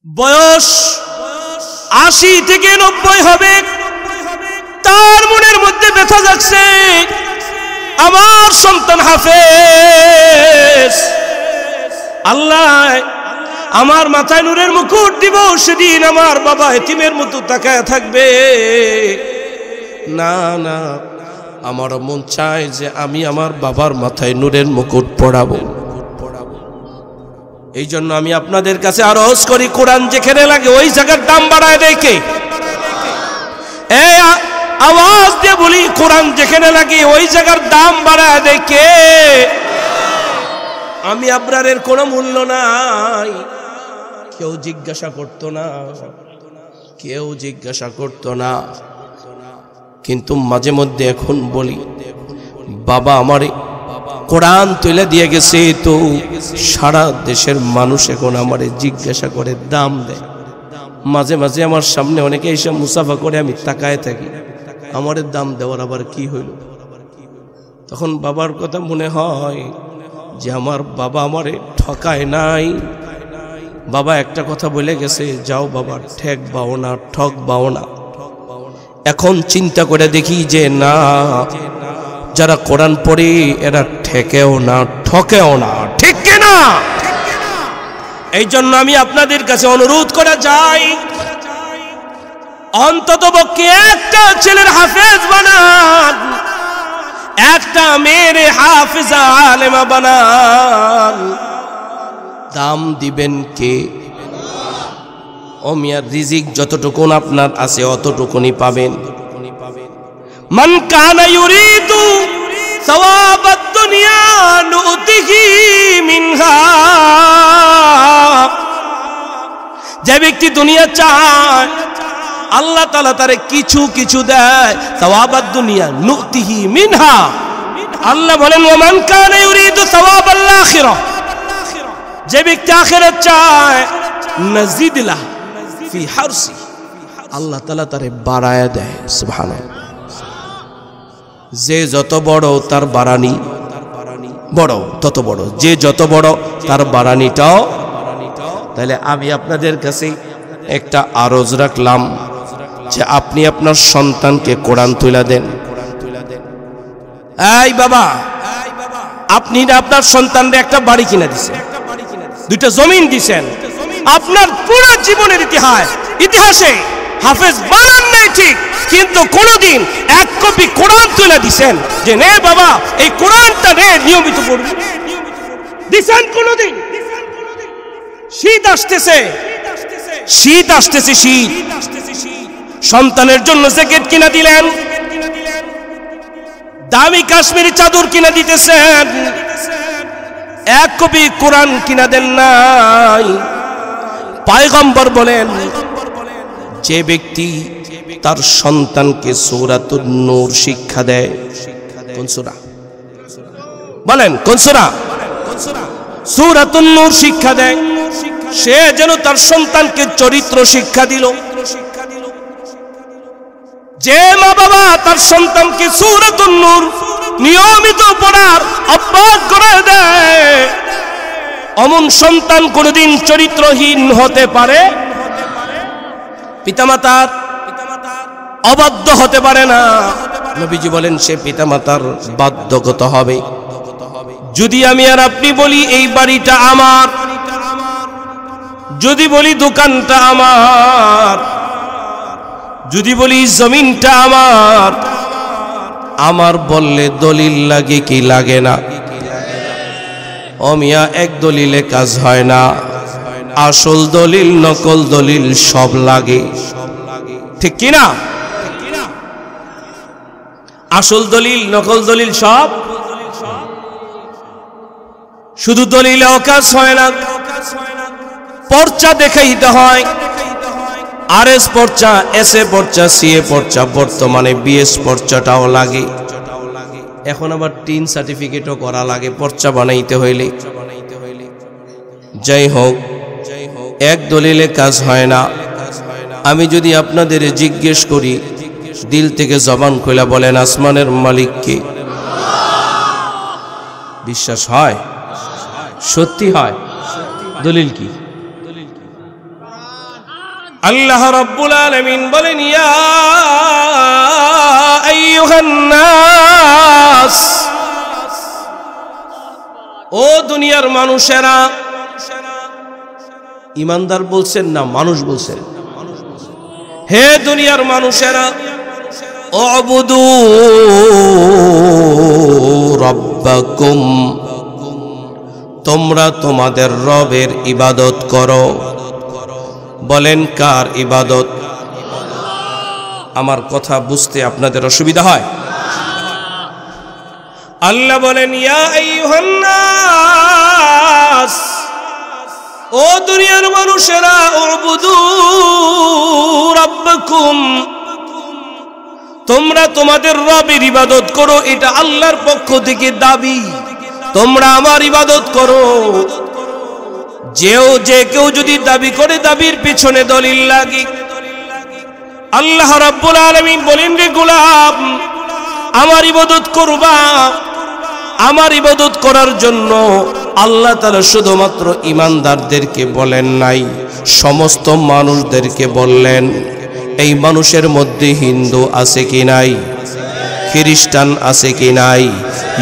বয়স ৮০ থেকে ৯০ হবে, তার মনের মধ্যে ব্যথা যাচ্ছে আমার সন্তান হাফেজ, আল্লাহ আমার মাথায় নূরের মুকুট দিব, সেদিন আমার বাবা এতিমের মতো তাকায় থাকবে। না না, আমার মন চায় যে আমি আমার বাবার মাথায় নূরের মুকুট পড়াবো। এই জন্য আমি আপনাদের কাছে আরজ করি, কোরআন যেখানে লাগে ওই জায়গার দাম বাড়ায় দেয় কে? আওয়াজ দিয়ে বলি, কোরআন যেখানে লাগে ওই জায়গার দাম বাড়ায় দেয় কে? আমি আপনাদের কোনো মূল্য নাই, কেউ জিজ্ঞাসা করতো না, কেউ জিজ্ঞাসা করতো না। কিন্তু মাঝে মধ্যে এখন বলি, বাবা আমারে কোরআন তুলে দিয়ে গেছে, তো সারা দেশের মানুষ এখন আমারে জিজ্ঞাসা করে, দাম দেয়। মাঝে মাঝে আমার সামনে অনেকে এসে মুসাফা করে, আমি তাকায় থাকি, আমারে দাম দেওয়ার আবার কি হইল? তখন বাবার কথা মনে হয় যে আমার বাবা আমারে ঠকায় নাই। বাবা একটা কথা বলে গেছে, যাও বাবা, ঠেক বাও না, ঠক বাও না। এখন চিন্তা করে দেখি যে না, যারা কোরআন পড়ে এরা ঠেকেও না, ঠকেও না, ঠিক কিনা? এই জন্য আমি আপনাদের কাছে অনুরোধ করে যাই, অন্ততপক্ষে একটা ছেলের হাফেজ বানান, একটা মেয়ের হাফেজা আলেমা বানান। দাম দিবেন কে? ও মিয়া, রিজিক যতটুকুন আপনার আছে অতটুকুনি পাবেন। মান কানা ইউরিদু সাওয়াবাদ দুনিয়া নুতিহি মিনহা, যে ব্যক্তি দুনিয়া চায় আল্লাহ তাআলা তারে কিছু কিছু দেয়, সাওয়াবাদ দুনিয়া নুতিহি মিনহা। আল্লাহ বলেন, ওয়া মান কানা ইউরিদু সাওয়াবাল আখিরাহ, যে ব্যক্তি আখিরাত চায় নাজিদ লাহু ফি হারসি, আল্লাহ তাআলা তারে বাড়ায়া দেয়। সুবহানাল্লাহ। যে যত বড় তার বাড়ানি বড়, তত বড়, যে যত বড় তার বাড়ানিটাও। তাহলে আমি আপনাদের কাছে একটা আরজ রাখলাম যে আপনি আপনার সন্তানকে কোরআন তুলে দেন। এই বাবা, আপনি আপনার সন্তানকে একটা বাড়ি কিনে দিছেন, দুইটা জমিন দিছেন, আপনার পুরো জীবনের ইতিহাসে হাফেজ বানান নাই ঠিক, কিন্তু কোনদিন এক কপি কোরআন তুলে দিছেন যে নে বাবা এই কোরআনটা নে নিয়মিত পড়বি? দিছেন কোনদিন? শীত আসতেছে, শীত আসতেছে, শীত, সন্তানের জন্য জ্যাকেট কিনা দিলেন, দামি কাশ্মীরি চাদর কিনা দিতেছেন, এক কপি কোরআন কিনা দেন নাই। পয়গম্বর বলেন, যে ব্যক্তি তার সন্তানকে সূরাতুন নূর শিক্ষা দেয়, কোন সূরা বলেন? কোন সূরা? সূরাতুন নূর শিক্ষা দেয়, সে যেন তার সন্তানকে চরিত্র শিক্ষা দিল। যে মা বাবা তার সন্তানকে সূরাতুন নূর নিয়মিত পড়ার অভ্যাস করে দেয়, অমন সন্তান কোনদিন চরিত্রহীন হতে পারে? পিতামাতার অবাধ্য হতে পারে না। নবীজি বলেন, সে পিতামাতার বাধ্যগত হবে। যদি আমি আর আপনি বলি এই বাড়িটা আমার, যদি বলি দোকানটা আমার, যদি বলি জমিনটা আমার, আমার বললে দলিল লাগে কি লাগে না? ও মিয়া, এক দলিলে কাজ হয় না, আসল দলিল নকল দলিল সব লাগে, ঠিক কিনা? আসল দলিল নকল দলিল সব, শুধু দলিলেও কাজ হয় না, পর্চা দেখাইতে হয়। আরএস পর্চা, এসএ পর্চা, সিএ পর্চা, বর্তমানে বিএস পর্চাটাও লাগে। এখন আবার টিন সার্টিফিকেটও করা লাগে পর্চা বানাইতে হইলে। যাই হোক, এক দলিলে কাজ হয় না। আমি যদি আপনাদের জিজ্ঞেস করি, দিল থেকে জবান খুলে বলেন আসমানের মালিক কে? বিশ্বাস হয়? সত্যি হয়? দলিল কি? আল্লাহ রাব্বুল আলামিন বলেন, ইয়া আইয়ুহান নাস, ও দুনিয়ার মানুষেরা। ইমানদার বলছেন না মানুষ বলছেন? হে দুনিয়ার মানুষেরা, উবুদু রাব্বাকুম, তোমরা তোমাদের রবের ইবাদত করো। বলেন কার ইবাদত? আমার কথা বুঝতে আপনাদের অসুবিধা হয়? আল্লাহ বলেন, ইয়া আইয়ুহান নাস, ও দুনিয়ার মানুষেরা, উবুদু রাব্বাকুম, তোমরা তোমাদের রবের ইবাদত করো। এটা আল্লাহর পক্ষ থেকে দাবি, তোমরা আমার ইবাদত করো। যে কেউ যদি দাবি করে, দাবির পিছনে দলিল লাগে। আল্লাহ রাব্বুল আলামিন বলেন, রে গোলাম, আমার ইবাদত করবা। আমার ইবাদত করার জন্য আল্লাহ তাআলা শুধুমাত্র ঈমানদারদেরকে বলেন নাই, সমস্ত মানুষদেরকে বললেন। এই মানুষের মধ্যে হিন্দু আছে কি নাই? খ্রিস্টান আছে কি নাই?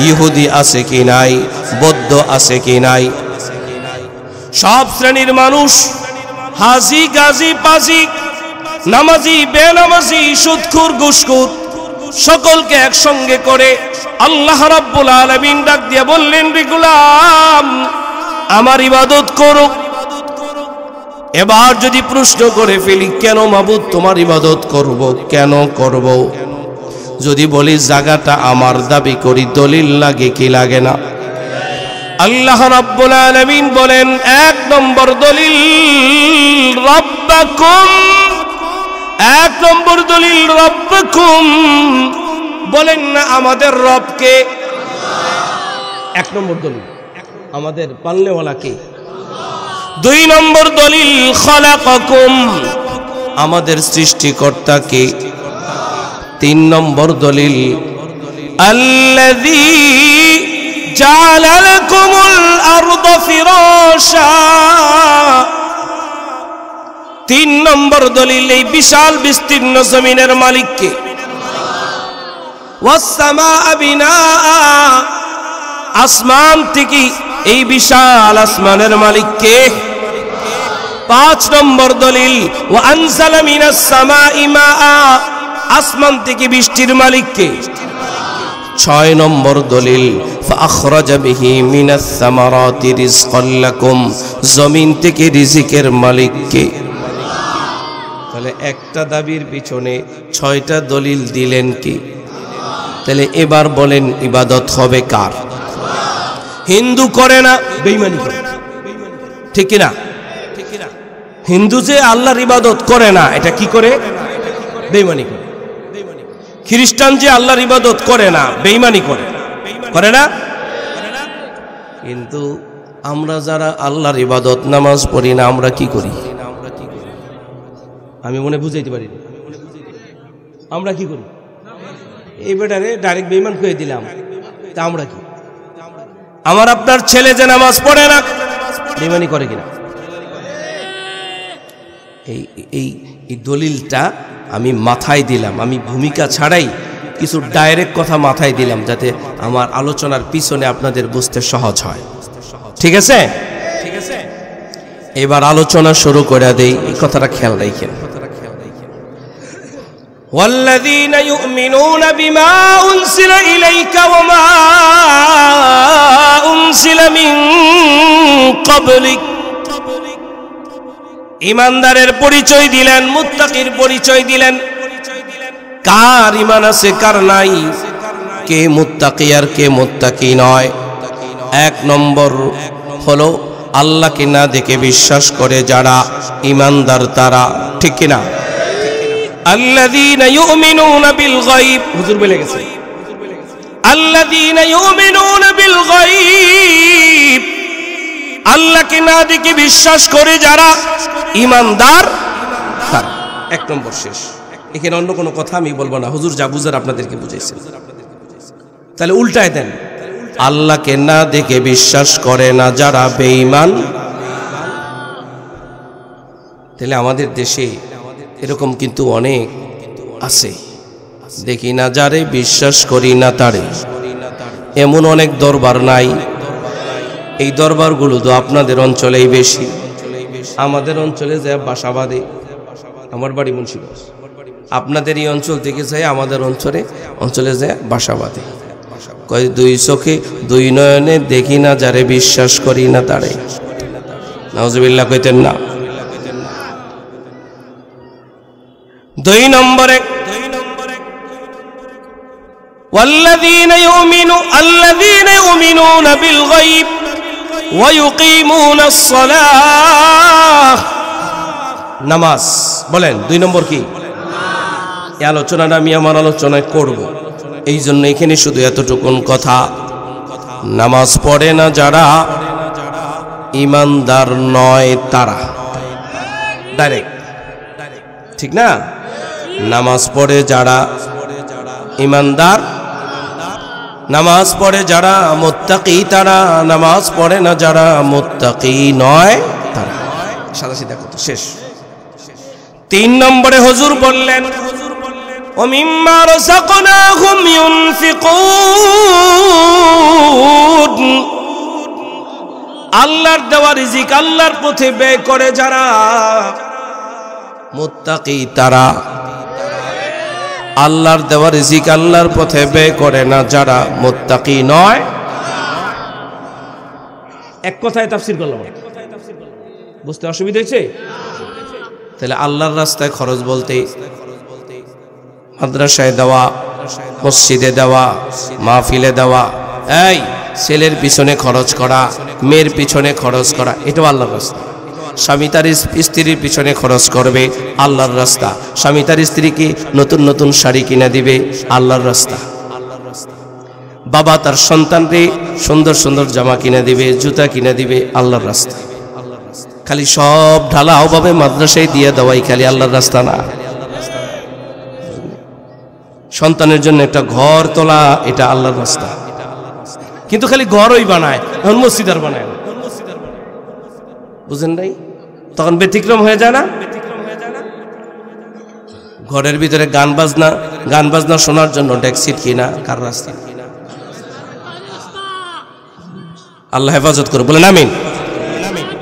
ইহুদি আছে কি নাই? বৌদ্ধ আছে কি নাই? সব শ্রেণীর মানুষ, হাজি গাজী পাজি, নামাজি বেনামাজি, সুদখোর ঘুষখোর, সকলকে একসঙ্গে করে আল্লাহ রাব্বুল আলামিন ডাক দিয়ে বললেন, রে গোলাম, আমার ইবাদত করো। এবার যদি প্রশ্ন করে ফেলি, কেন মাবুদ তোমার ইবাদত করব? কেন করব? যদি বলি জায়গাটা আমার, দাবি করি, দলিল লাগে কি লাগে না? আল্লাহ রাব্বুল আলামিন বলেন, এক নম্বর দলিল রাব্বাকুম, এক নম্বর দলিল রাব্বাকুম। বলেন না আমাদের রবকে? এক নম্বর দলিল আমাদের পালনেওয়ালা কে? দুই নম্বর দলিল খালাকাকুম, আমাদের সৃষ্টিকর্তা কে? তিন নম্বর দলিল আল্লাযী জাআলা লাকুমুল আরদা ফিরাশা, তিন নম্বর দলিল এই বিশাল বিস্তীর্ণ জমিনের মালিক কে? ওয়াস সামাআ বিনাআ, আসমান থেকে এই বিশাল আসমানের মালিক কে? পাঁচ নম্বর দলিল ওয়া আনজালা মিনাস সামাই মাআ, আসমান থেকে বৃষ্টির মালিক কে? ছয় নম্বর দলিল ফাখরাজা বিহি মিনাস সামারাতি রিজকাল লাকুম, জমিন থেকে রিজিকের মালিক কে? তাহলে একটা দাবির পিছনে ছয়টা দলিল দিলেন কি? তাহলে এবার বলেন ইবাদত হবে কার? হিন্দু করে না, বেঈমানি করে, ঠিক কি না? হিন্দু যে আল্লাহর ইবাদত করে না, এটা কি করে? বেঈমানি করে। খ্রিস্টান যে আল্লাহর ইবাদত করে না, বেঈমানি করে, করে না? কিন্তু আমরা যারা আল্লাহর ইবাদত, নামাজ পড়ি না, আমরা কি করি? আমি মনে বুঝাইতে পারি না। আমরা কি করি? এই বেটারে ডাইরেক্ট বেঈমান করে দিলাম, তা আমরা কি? আমার আপনার ছেলে যে নামাজ পড়ে না, বেঈমানি করে কিনা? এই দলিলটা আমি মাথায় দিলাম, আমি ভূমিকা ছাড়াই কিছু ডাইরেক্ট কথা মাথায় দিলাম, যাতে আমার আলোচনার পিছনে আপনাদের বুঝতে সহজ হয়। ঠিক আছে? ঠিক আছে, এবার আলোচনা শুরু করে দেই। এই কথাটা খেয়াল রাখেন। والذين يؤمنون بما أنزل إليك وما أنزل من قبلك, ঈমানদারের পরিচয় দিলেন, মুত্তাকির পরিচয় দিলেন। কার ঈমান আছে কার নাই, কে মুত্তাকি আর কে মুত্তাকি নয়। এক নম্বর হলো আল্লাহকে না দেখে বিশ্বাস করে যারা ঈমানদার তারা, ঠিক কি না? আল্লাযীনা ইউমিনুনা বিল গায়ব, হুজুর বলে গেছে আল্লাযীনা ইউমিনুনা বিল গায়ব, আল্লাহকে না দেখে বিশ্বাস করে যারা ঈমানদার তারা। এক নম্বর শেষ। এখানে অন্য কোনো কথা আমি বলবো না, হুজুর যা বুঝার আপনাদেরকে বুঝাইছেন। তাহলে উল্টায় দেন, আল্লাহকে না দেখে বিশ্বাস করে না যারা বেঈমান, তাহলে আমাদের দেশে এরকম কিন্তু অনেক আছে, দেখি না যারে বিশ্বাস করি না তারে, এমন অনেক দরবার নাই। এই দরবারগুলো তো আপনাদের অঞ্চলেই বেশি, আমাদের অঞ্চলে যে বাসা বাঁধে, আমার বাড়ি মুন্সিগঞ্জ, আপনাদের এই অঞ্চল থেকে যায় আমাদের অঞ্চলে যে বাসা বাঁধে, কয় দুই চোখে দুই নয়নে দেখি না যারে বিশ্বাস করি না তারে। নাউজুবিল্লাহ কইতেন না। 2 নম্বরে والذين يؤمنون بالغيب ويقيمون الصلاة। নামাজ বলেন 2 নম্বর কি? এই আলোচনাটা আমি আমার আলোচনায় করব, এই জন্য এখানে শুধু এতটুকুন কথা, নামাজ পড়ে না যারা ইমানদার নয় তারা। ডাইরেক্ট, ঠিক না? নামাজ পড়ে যারা ইমানদার, নামাজ পড়ে যারা মুত্তাকি তারা, নামাজ পড়ে না যারা মুত্তাকি নয় তারা। সাদা সিধা কথা শেষ। 3 নম্বরে হুজুর বললেন وَمِمَّا رَزَقْنَاهُمْ يُنْفِقُونَ। আল্লাহর দেওয়া রিজিক আল্লাহর পথে ব্যয় করে যারা মুত্তাকি তারা, আল্লাহর দেওয়া রিজিক আল্লাহর পথে ব্যয় করে না যারা মুত্তাকি নয়। এক কথায় তাফসীর করলাম, বুঝতে অসুবিধা হয়েছে? তাহলে আল্লাহর রাস্তায় খরচ বলতে মাদ্রাসায় দেওয়া, মসজিদে দেওয়া, মাহফিলে দেওয়া, এই ছেলের পিছনে খরচ করা, মেয়ের পিছনে খরচ করা, এটাও আল্লাহর রাস্তা। স্বামী তার স্ত্রীর পিছনে খরচ করবে, আল্লাহর রাস্তা। স্বামী তার স্ত্রীকে নতুন নতুন শাড়ি কিনে দিবে, আল্লাহর রাস্তা। বাবা তার সন্তানকে সুন্দর সুন্দর জামা কিনে দিবে, জুতা কিনে দিবে, আল্লাহর রাস্তা। খালি সব ঢালাও ভাবে মাদ্রাসায় দিয়ে দেওয়াই খালি আল্লাহর রাস্তা না। সন্তানের জন্য একটা ঘর তোলা, এটা আল্লাহর রাস্তা। কিন্তু খালি ঘরই বানায়, এখন মসজিদ আর বানায় না, বুঝেন নাই? তখন ব্যতিক্রম হয়ে যায় না? ঘরের ভিতরে গান বাজনা শোনার জন্য ডেকসিট কিনা, কার রাস্তা? আল্লাহ হেফাজত করে, বলেন আমিন।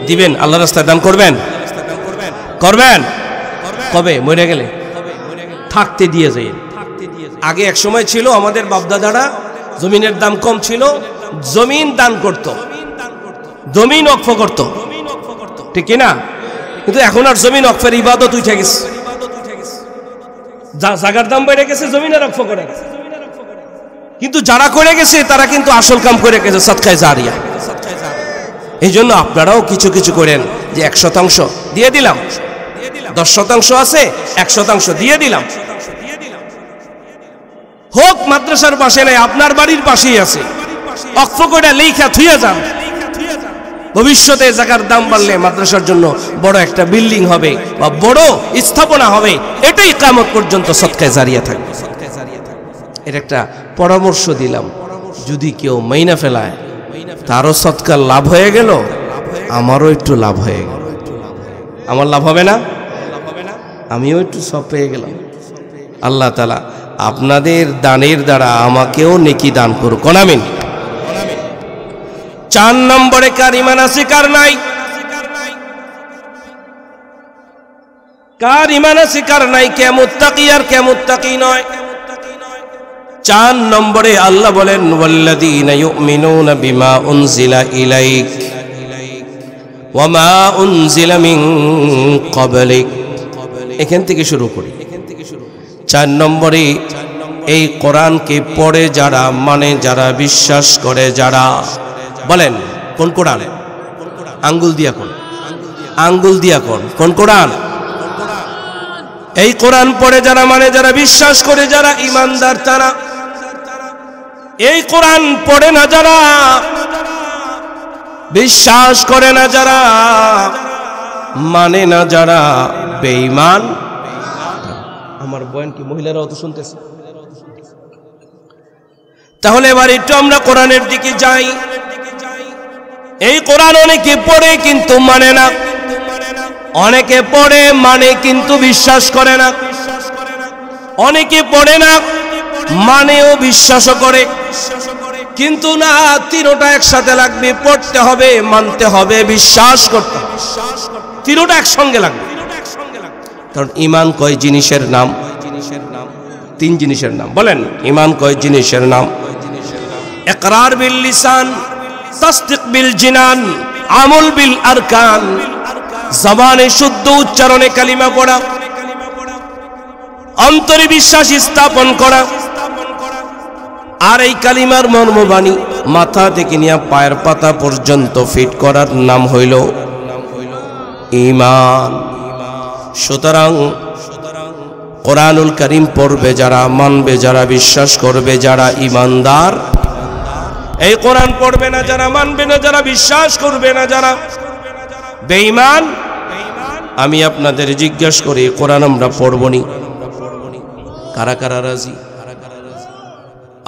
দিবেন আল্লাহর রাস্তায় দান করবেন, কবে? মরে গেলে থাকতে দিয়ে যায়। আগে এক সময় ছিল আমাদের বাপদাদারা, জমিনের দাম কম ছিল, জমিন দান করত, জমিন ওয়াকফ করত, ঠিক কিনা? কিন্তু এখন আর জমিন ওয়াকফের ইবাদত উঠে গেছে, জায়গার দাম বেড়ে গেছে, জমিনের ওয়াকফ করে গেছে। কিন্তু যারা করে গেছে তারা কিন্তু আসল কাম করে গেছে, সাদকায়ে জারিয়া। এই জন্য আপনারাও কিছু কিছু করেন, যে 1% দিয়ে দিলাম, 10% আছে 1% দিয়ে দিলাম। হোক মাদ্রাসার পাশে নাই, আপনার বাড়ির পাশেই আছে, ওয়াকফ করে লেখা থুইয়া যান। ভবিষ্যতে জায়গার দাম বাড়লে মাদ্রাসার জন্য বড় একটা বিল্ডিং হবে বা বড় স্থাপনা হবে, এটাই কিয়ামত পর্যন্ত সাদকায়ে জারিয়া থাকবে। এর একটা পরামর্শ দিলাম, যদি কেউ মাইনা ফেলায় তারও সৎকার লাভ হয়ে গেল, আমারও একটু লাভ হয়ে গেল। আমার লাভ হবে না? আমিও একটু সব পেয়ে গেলাম। আল্লাহ তাআলা আপনাদের দানের দ্বারা আমাকেও নেকি দান করুক, আমিন। 4 নম্বরে কার ঈমান আছে কার নাই? কার ঈমান আছে কার নাই, কে মুত্তাকি আর কে মুত্তাকি নয়। 4 নম্বরে আল্লাহ বলেন ওয়াল্লাযীনা ইউমিনুনা বিমা উনজিলা ইলাইক ওয়া মা উনজিলা মিন ক্বাবলিক। এখান থেকে শুরু করি। 4 নম্বরে এই কোরআনকে পড়ে যারা, মানে যারা বিশ্বাস করে যারা, বলেন কোন কোরআন? আঙ্গুল দিয়া কোন? আঙ্গুল দিয়া কোন কোরআন? এই কোরআন পড়ে যারা, মানে যারা বিশ্বাস করে যারা, ঈমানদার তারা। এই কোরআন পড়ে না যারা, বিশ্বাস করে না যারা, মানে না যারা, বেঈমান। আমার বয়ান কি মহিলারা অত শুনতেছে? তাহলে এবার একটু আমরা কোরআনের দিকে যাই। এই কোরআন অনেকে পড়ে কিন্তু মানে না। অনেকে পড়ে মানে কিন্তু বিশ্বাস করে না, অনেকে পড়ে না মানেও বিশ্বাসও করে, কিন্তু না, তিনটা একসাথে লাগবে, পড়তে হবে, মানতে হবে, বিশ্বাস করতে হবে, তিনটা একসঙ্গে লাগবে। কারণ ঈমান কয় জিনিসের নাম? তিন জিনিসের নাম। বলেন ঈমান কয় জিনিসের নাম? ইকরার বিল লিসান, তাসদীক বিল জিনান, আমল বিল আরকান। জবানে শুদ্ধ উচ্চারণে কালিমা পড়া, অন্তরে বিশ্বাস স্থাপন করা, আর এই কালিমার মর্মবাণী মাথা থেকে নিয়ে পায়ের পাতা পর্যন্ত ফিট করার নাম হইল ঈমান। সুতরাং কোরআনুল কারীম পড়বে যারা, মানবে যারা, বিশ্বাস করবে যারা, ঈমানদার। এই কোরআন পড়বে না যারা, মানবে না যারা, বিশ্বাস করবে না যারা, বেঈমান। আমি আপনাদের জিজ্ঞেস করি, কোরআন আমরা পড়বনি? কারা কারা রাজি?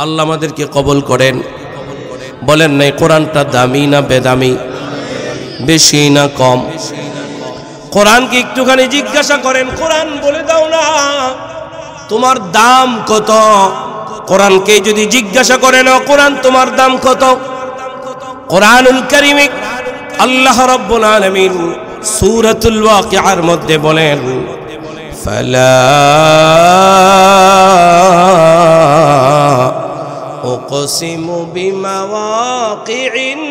আল্লাহ আমাদেরকে কবুল করেন। বলেন না কোরআনটা দামি না বেদামি, বেশি না কম? কোরআনকে একটুখানি জিজ্ঞাসা করেন, কোরআন বলে দাও না তোমার দাম কত? কোরআনকে যদি জিজ্ঞাসা করেন কোরআন তোমার দাম কত? কোরআনুল কারীমে আল্লাহ রাব্বুল আলামিন সূরাতুল ওয়াকিআর মধ্যে বলেন, ফালা উকসিমু বিমাওয়াকিইন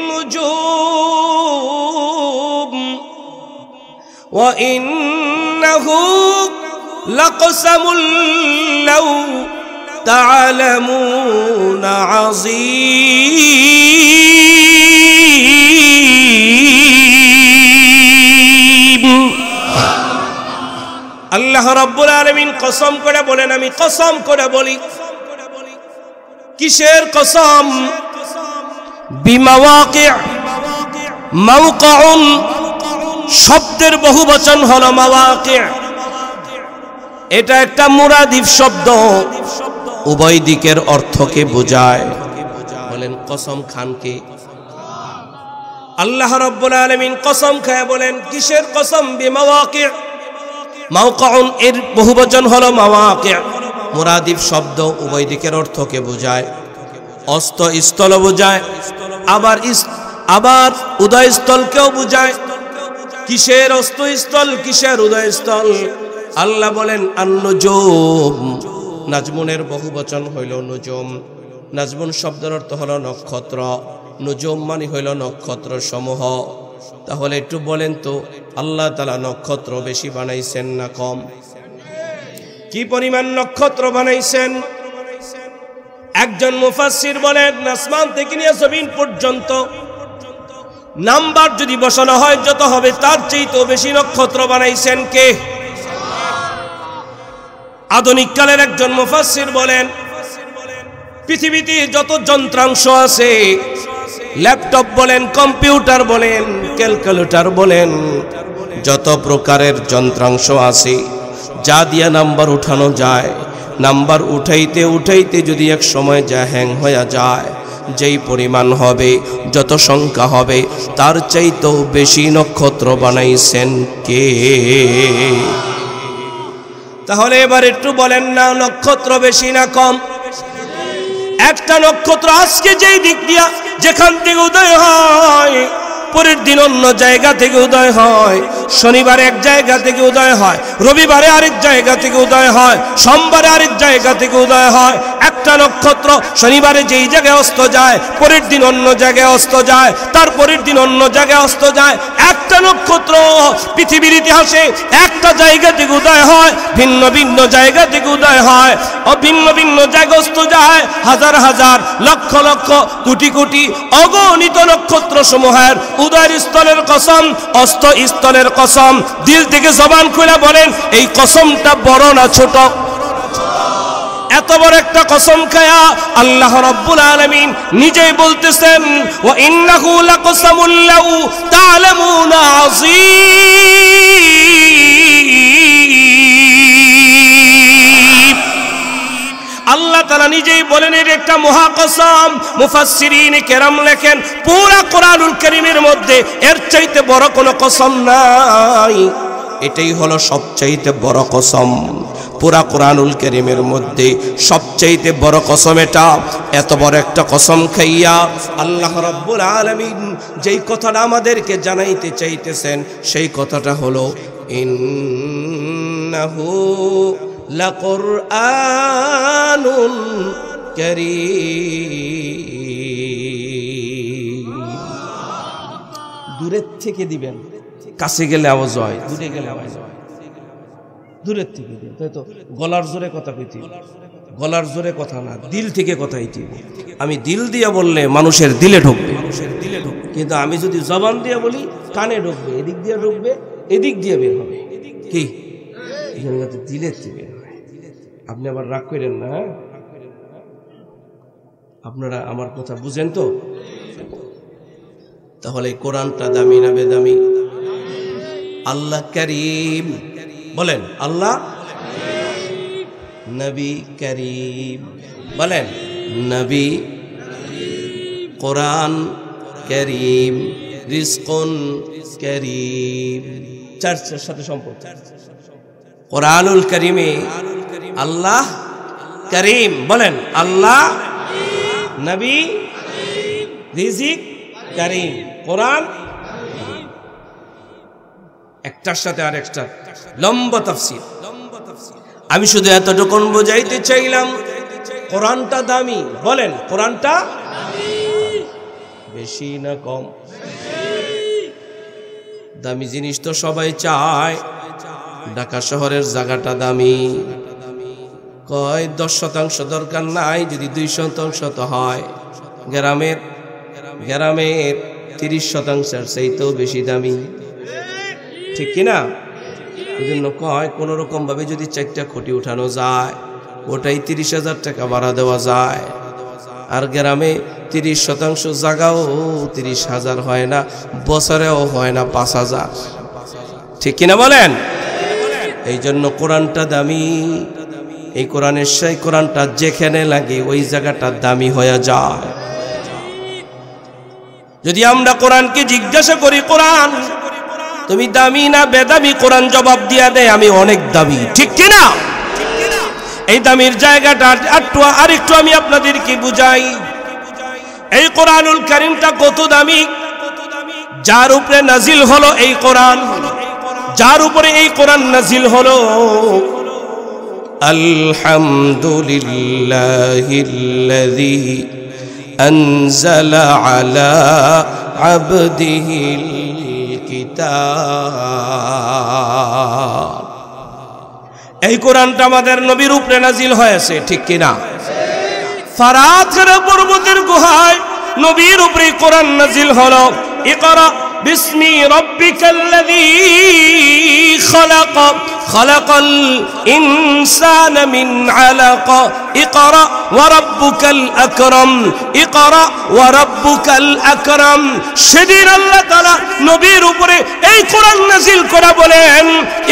নুজুম ওয়া ইন্নাহু লাকসামুল লাউ তা'লামুনা আযীম। আল্লাহ রাব্বুল আলামিন কসম করে বলেন, আমি কসম করে বলি। কিসের কসম? বিমাওয়াকি', মাওকাউন শব্দের বহুবচন হলো মাওয়াকি'। এটা একটা মুরাদিফ শব্দ, উভয় দিকের অর্থকে বোঝায়। বলেন কসম খানকে? আল্লাহ রাব্বুল আলামিন কসম খায় বলেন, কিসের কসম? বিমাওয়াকি'। মাওকাউন এর বহুবচন হলো মাওয়াকি', মুরাদিফ শব্দ, উভয় দিকের অর্থকে বোঝায়। অস্ত স্থল বোঝায়, আবার উদয় স্থলকেও বোঝায়। কিসের অস্ত স্থল, কিসের উদয় স্থল? আল্লাহ বলেন আন-নুজুম। নাজমুনের বহুবচন হইল নুজুম। নাজমুন শব্দের অর্থ হলো নক্ষত্র, নুজুম মানে হইল নক্ষত্র সমূহ। তাহলে একটু বলেন তো, আল্লাহ তাআলা নক্ষত্র বেশি বানাইছেন না কম? কি পরিমাণ নক্ষত্র বানাইছেন? একজন মুফাসসির বলেন, আসমান থেকে নিয়ে জমিন পর্যন্ত নাম্বার যদি বসানো হয় যত হবে তার চেয়েও বেশি নক্ষত্র বানাইছেন কে? আধুনিক কালের একজন মুফাসসির বলেন, পৃথিবীতে যত যন্ত্রাংশ আছে, ল্যাপটপ বলেন, কম্পিউটার বলেন, ক্যালকুলেটর বলেন, যত প্রকারের যন্ত্রাংশ আছে যা দিয়া নাম্বার উঠানো যায়, নাম্বার উঠাইতে উঠাইতে যদি এক সময় যা হ্যাং হয়ে যায়, যেই পরিমাণ হবে, যত সংখ্যা হবে, তার চাইতেও বেশি নক্ষত্র বানাইছেন কে? তাহলে এবার একটু বলেন না, নক্ষত্র বেশি না কম? একটা নক্ষত্র আজকে যেই দিক দিয়া যেখান থেকে উদয় হয়, পরের দিন অন্য জায়গা থেকে উদয় হয়। শনিবারে এক জায়গা থেকে উদয় হয়, রবিবারে আরেক জায়গা থেকে উদয় হয়, সোমবারে আরেক জায়গা থেকে উদয় হয়। একটা নক্ষত্র শনিবারে যেই জায়গায় অস্ত যায়, পরের দিন অন্য জায়গায় অস্ত যায়, তার পরের দিন অন্য জায়গায় অস্ত যায়। একটা নক্ষত্র পৃথিবীর ইতিহাসে একটা জায়গা থেকে উদয় হয়, ভিন্ন ভিন্ন জায়গা থেকে উদয় হয়, ও ভিন্ন ভিন্ন জায়গায় অস্ত যায়। হাজার হাজার, লক্ষ লক্ষ, কোটি কোটি, অগণিত নক্ষত্র সমূহের উদয়ের স্থলের কসম, অস্ত স্থলের কসম। দিল থেকে জবান খুলে বলেন, এই কসমটা বড় না ছোট? এত বড় একটা কসম খায়া আল্লাহ রাব্বুল আলামিন নিজেই বলতেছেন, ওয়া ইন্নাহু লাকসামুল লাউ তা'লামুনা আযীম। আল্লাহ তাআলা নিজেই বলেন এর একটা মহা কসম। মুফাসসিরিন কেরাম লেখেন, পুরা কোরআনুল কারীমের মধ্যে এর চাইতে বড় কোনো কসম নাই, এটাই হলো সবচাইতে বড় কসম। পুরা কোরআনুল কারীমের মধ্যে সবচাইতে বড় কসম এটা। এত বড় একটা কসম খাইয়া আল্লাহ রাব্বুল আলামিন যেই কথাটা আমাদেরকে জানাইতে চাইতেছেন সেই কথাটা হলো ইন্নাহু লাকুরআনুন কারীম। দূরের থেকে দিবেন, কাছে গেলে আওয়াজ হয়, দূরে গেলে আওয়াজ হয়। দূরের থেকে দিন, তাই তো গলার জোরে কথা কইতে, গলার জোরে কথা না, দিল থেকে কথা হইতে। আমি দিল দিয়ে বললে মানুষের দিলে ঢুকবে, কিন্তু আমি যদি জবান দিয়ে বলি কানে ঢুকবে, এদিক দিয়ে ঢুকবে, এদিক দিয়ে বের হবে। কি দিলের থেকে বের হয়। আপনি আবার রাগ করেন না, আপনারা আমার কথা বুঝেন তো? তাহলে কোরআনটা দামি না বেদামি? আল্লাহ করিম বলেন, আল্লাহ নবী করিম বলেন, নবী কোরআন করিম, রিজকুন করিম, চার্চের সাথে সম্পর্ক। কোরআনুল কারীমে আল্লাহ করিম বলেন, আল্লাহ নবী রিজিক করিম, কোরআন একটার সাথে আর একটা লম্বা তাফসীর। আমি শুধু এতটুকু বোঝাইতে চাইলাম কোরআনটা দামি। বলেন কোরআনটা বেশি না কম? দামি জিনিস তো সবাই চায়। ঢাকা শহরের জায়গাটা দামি, কয় 10% দরকার নাই, যদি 2% তো হয়। গ্রামের 30%-এর চাইতেও বেশি দামি, ঠিক কিনা? এই জন্য কয় কোন রকম ভাবে যদি 4টা খুঁটি উঠানো যায় ওটাই 30,000 টাকা ভাড়া দেওয়া যায়। আর গ্রামে 30% জায়গাও 30,000 হয় না, বছরেও হয় না 5,000, ঠিক কিনা বলেন? এই জন্য কোরআনটা দামি। এই কোরআনের সেই কোরআনটা যেখানে লাগে ওই জায়গাটা দামি হয়ে যায়। যদি আমরা কোরআনকে জিজ্ঞাসা করি, কোরআন তুমি দামি না বেদামি, কোরআন জবাব দিয়া দেয় আমি অনেক দামি, ঠিক কিনা? এই দামির জায়গাটা আরেকটু আমি আপনাদেরকে বুঝাই। এই কোরআনুল কারীমটা কত দামি, যার উপরে নাজিল হলো এই কোরআন, যার উপরে এই কোরআন নাজিল হলো, আলহামদুলিল্লাহিল্লাযী আনজালা আলা আবদিহিল কিতাব। এই কোরআনটা আমাদের নবীর উপরে নাজিল হয়েছে, ঠিক কিনা? ফারাত পর্বতের গুহায় নবীর উপরে কোরআন নাজিল হলো। ইকরা বিসমি রাব্বিকাল্লাযী খালাক, খালাকাল ইনসানা মিন আলাক, ইকরা ওয়া রাব্বুকাল আকরাম, ইকরা ওয়া রাব্বুকাল আকরাম। সেদিন আল্লাহ তাআলা নবীর উপরে এই কোরআন নাজিল করে বলেন,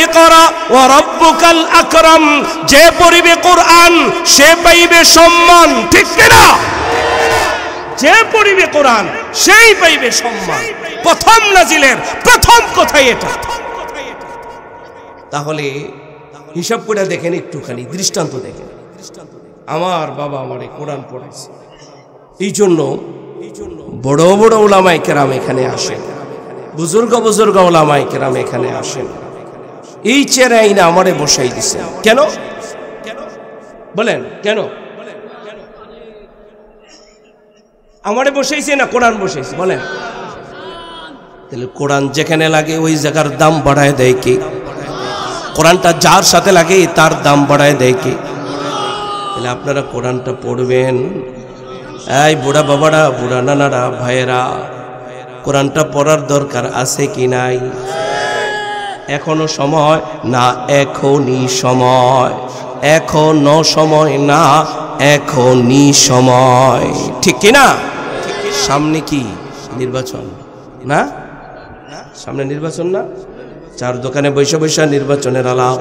ইকরা ওয়া রাব্বুকাল আকরাম। যে পড়িবে কোরআন সে পাইবে সম্মান, ঠিক কিনা? যে পড়িবে কোরআন সেই পাইবে সম্মান। প্রথম নাজিলের প্রথম কথাই এটা। তাহলে হিসাব করে দেখেন, একটুখানি দৃষ্টান্ত দেখেন। আমার বাবা আমারে কোরআন পড়াইছে, এই জন্য বড় বড় উলামায়ে কেরাম এখানে আসেন, বুজুর্গ উলামায়ে কেরাম এখানে আসেন। এই চেয়ারে আইনা আমারে বসাই দিছেন কেন? বলেন কেন আমারে বসাইছে? না কোরআন বসাইছে? বলেন। তাহলে কোরআন যেখানে লাগে ওই জায়গার দাম বাড়ায় দেয় কে? কোরআনটা যার সাথে লাগে তার দাম বাড়ায় দেয় কে? তাহলে আপনারা কোরআনটা পড়বেন। এই বুড়া বাবারা, বুড়া নানারা, ভাইয়েরা, কোরআনটা পড়ার দরকার আছে কি নাই? এখনো সময় না, এখনই সময়, এখনো সময় না, এখনই সময়, ঠিক কিনা? সামনে কি নির্বাচন না? সামনে নির্বাচন না? চার দোকানে বৈশা বৈশা নির্বাচনের আলাপ,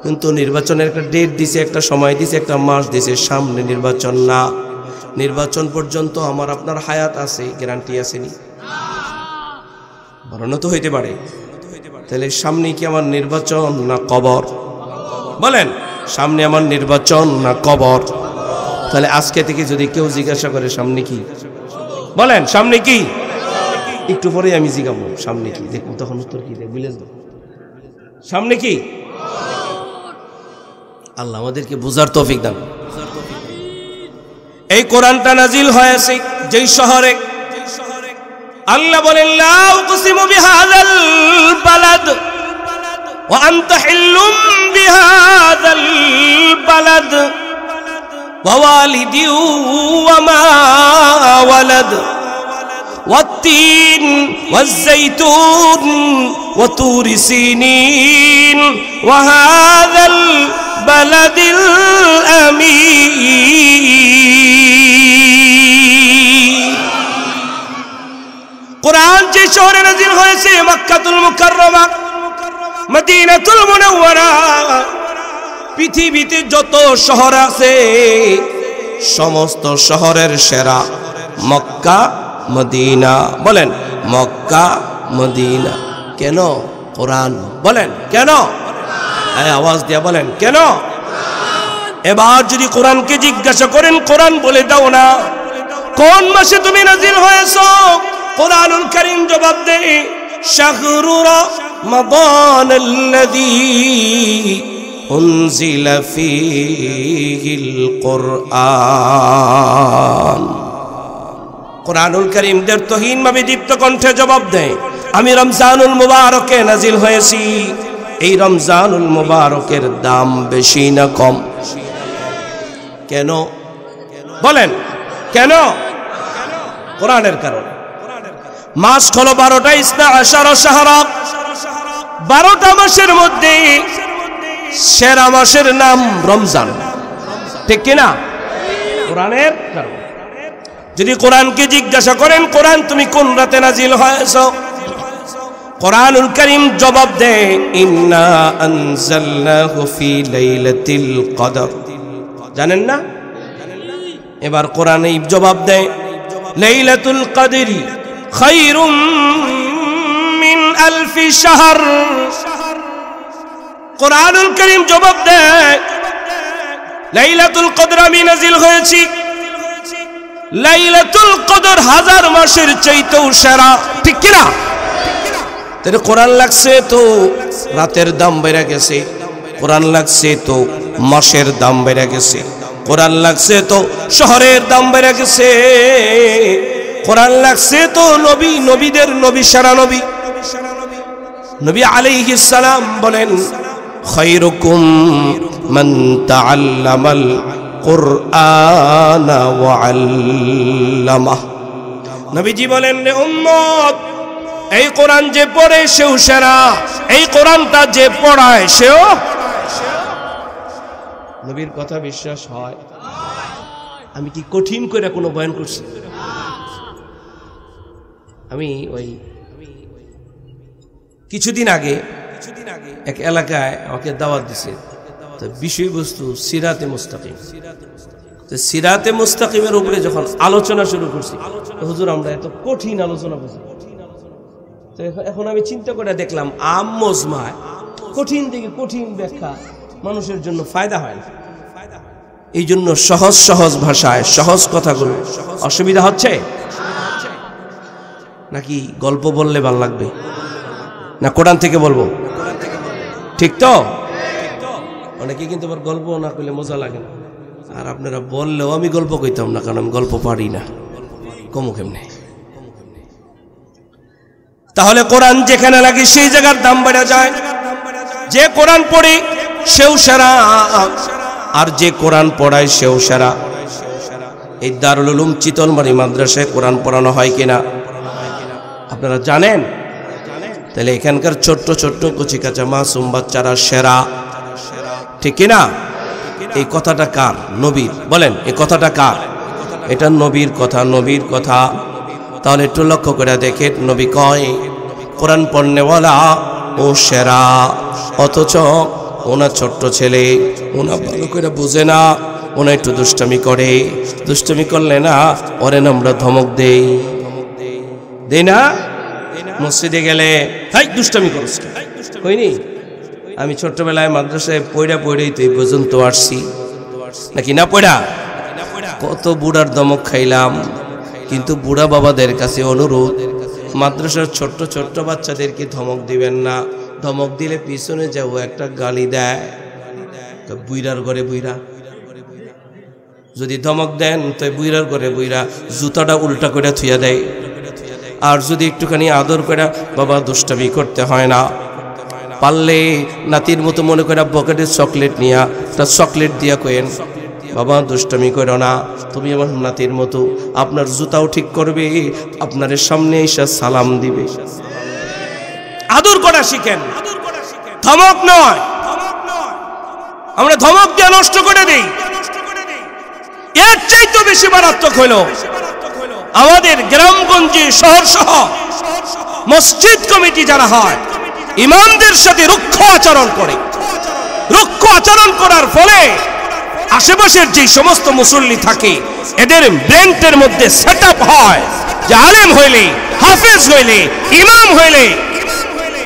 কিন্তু নির্বাচনের একটা ডেট দিছে, একটা সময় দিছে, একটা মাস দিছে, সামনে নির্বাচন না। নির্বাচন পর্যন্ত আমার আপনার হায়াত আছে, গ্যারান্টি আসেনি? বরণ তো হইতে পারে। তাহলে সামনে কি আমার নির্বাচন না কবর? বলেন, সামনে আমার নির্বাচন না কবর? তাহলে আজকে থেকে যদি কেউ জিজ্ঞাসা করে সামনে কি, বলেন সামনে কি, একটু পরে আমি জিজ্ঞাবো সামনে কি, দেখুন তখন উত্তর কি দেয়, বুঝলেন? সামনে কি? আল্লাহ আমাদেরকে বুঝার তৌফিক দান। এই কোরআনটা নাজিল হয়েছে যেই শহরে, আল্লাহ বলেন লা উকসিমু বিহাযাল বালাদ ওয়া আনতা হিল্লুম বিহাযাল বালাদ ওয়া ওয়ালিদি ওয়া মা ওয়ালাদ ওয়াত-তিন ওয়াজ-যাইতুন ওয়া তুরি সিনিন ওয়া হাযাল বালাদিল আমিন। কোরআন যে শহরে নাজিল হয়েছে মক্কাতুল মুকাররমা, মদিনাতুল মুনাওয়ারা, পৃথিবীতে যত শহর আছে সমস্ত শহরের সেরা মক্কা মদিনা। বলেন মক্কা মদিনা। কেন? কোরআন। বলেন কেন? আওয়াজ দিয়া বলেন কেন? এবার যদি কোরআনকে জিজ্ঞাসা করেন, কোরআন বলে দাও না কোন মাসে তুমি নাজিল হয়েছো, কোরআনুল কারীম জবাব দেয় শাহরু রমাদানাল্লাযী উনজিলা ফীহিল কুরআন। কোরআনুল কারীম দ্ব্যর্থহীনভাবে দীপ্ত কণ্ঠে জবাব দেয় আমি রমজানুল মুবারকে নাজিল হয়েছি। এই রমজানুল মুবারকের দাম বেশি না কম? কেন? বলেন কেন? কোরআনের কারণে। মাস হলো 12টা, ইসনা আশারা শাহরা, 12টা মাসের মধ্যে সেরা মাসের নাম রমজান, ঠিক কিনা? কোরআনের কারণে। যদি কোরআনকে জিজ্ঞাসা করেন কোরআন তুমি কোন রাতে নাজিল হয়েছো, কোরআনুল কারীম জবাব দেয় ইন্না আনজালনাহু ফি লাইলাতিল কদর। জানেন না? এবার কোরআন এই জবাব দেয় লাইলাতুল কদরি খায়রুম মিন আলফি শাহর। কোরআনুল কারীম জবাব দেয় লাইলাতুল কদর আমি নাজিল হয়েছি, লাইলাতুল কদর 1000 মাসের চাইতেও সেরা, ঠিক কিনা? তাহলে কোরআন লাগছে তো রাতের দাম বেড়ে গেছে, কোরআন লাগছে তো মাসের দাম বেড়ে গেছে, কোরআন লাগছে তো শহরের দাম বেড়ে গেছে, কোরআন লাগছে তো নবী, নবীদের নবী, সেরা নবী নবী আলাইহিস সালাম বলেন খায়রুকুম মান তাআল্লামাল কুরআনা ওয়া আল্লামাহ। নবীজি বলেন রে উম্মত, এই কোরআন যে পড়ে সেও সেরা, এই কোরআনটা যে পড়ায় সেও। নবীর কথা বিশ্বাস হয়? আমি কি কঠিন করে কোনো বয়ান করছি? আমি ওই কিছুদিন আগে এক এলাকায় আমাকে দাওয়াত দিছে, তো বিষয়বস্তু সিরাতে মুস্তাকিম। তো সিরাতে মুস্তাকিমের উপরে যখন আলোচনা শুরু করছি, হুজুর আমরা এত কঠিন আলোচনা বুঝি। তো এখন আমি চিন্তা করে দেখলাম আম মজমায় কঠিন থেকে কঠিন ব্যাখ্যা মানুষের জন্য ফায়দা হয় না। এই জন্য সহজ সহজ ভাষায় সহজ কথাগুলো। অসুবিধা হচ্ছে নাকি গল্প বললে ভালো লাগবে, না কোরআন থেকে বলবো? ঠিক তো? অনেকে কিন্তু আবার গল্প না করলে মজা লাগে না, আর আপনারা বললেও আমি গল্প কইতাম না, কারণ আমি গল্প পারি না, কমো কেমনে। তাহলে কোরআন যেখানে লাগে সেই জায়গার দাম বেড়ে যায়। যে কোরআন পড়ে সেও সেরা, আর যে কোরআন পড়ায় সেও সেরা। এই দারুল উলুম চিতলমারি মাদ্রাসায় কোরআন পড়ানো হয় কিনা আপনারা জানেন? তাহলে এখানকার ছোট্ট ছোট্ট কচিকাচা মাসুম বাচ্চারা সেরা, ঠিক কিনা? এই কথাটা কার? নবীর। বলেন এই কথাটা কার? এটা নবীর কথা, নবীর কথা। তাহলে একটু লক্ষ্য করে দেখেন, নবী কয় কোরআন পড়নেওয়ালা ও সেরা, অথচ ওনা ছোট্ট ছেলে, ওনা ভালো করে বুঝে না, ওনা একটু দুষ্টামি করে, দুষ্টামি করলে না ওরে আমরা ধমক দেই না? মসজিদে গেলে হাই দুষ্টামি করছ কইনি আমি ছোট্টবেলায় মাদ্রাসায় পড়াই তো এই পর্যন্ত আসছি নাকি না পড়া কত বুড়ার দমক খাইলাম কিন্তু বুড়া বাবাদের কাছে অনুরোধ মাদ্রাসার ছোট্ট ছোট্ট বাচ্চাদেরকে ধমক দিবেন না ধমক দিলে পিছনে যাও একটা গালি দেয় তো বুইরার ঘরে বুইরা যদি ধমক দেন তো বুইরার ঘরে বুইরা জুতাটা উল্টা করে থুইয়া দেয় আর যদি একটুখানি আদর করে বাবা দুষ্টামি করতে হয় না পারলে নাতির মতো মনে করে পকেটের চকলেট নিয়া তা চকলেট দিয়া কয়েন বাবা দুষ্টামি করো না তুমি আমার নাতির মতো আপনার জুতাও ঠিক করবে আপনার সামনে এসে সালাম দিবে আদর করা শিখেন ধমক নয় আমরা ধমক দিয়ে নষ্ট করে দিই এর চাইতে বেশি মারাত্মক হলো আমাদের গ্রামগঞ্জে শহর সহ মসজিদ কমিটি যারা হয় ইমামদের সাথে রুক্ষ আচরণ করে রুক্ষ আচরণ করার ফলে আশেপাশের যে সমস্ত মুসল্লি থাকে এদের ব্রেনের মধ্যে সেটআপ হয় যে আলেম হইলে হাফেজ হইলে ইমাম হইলে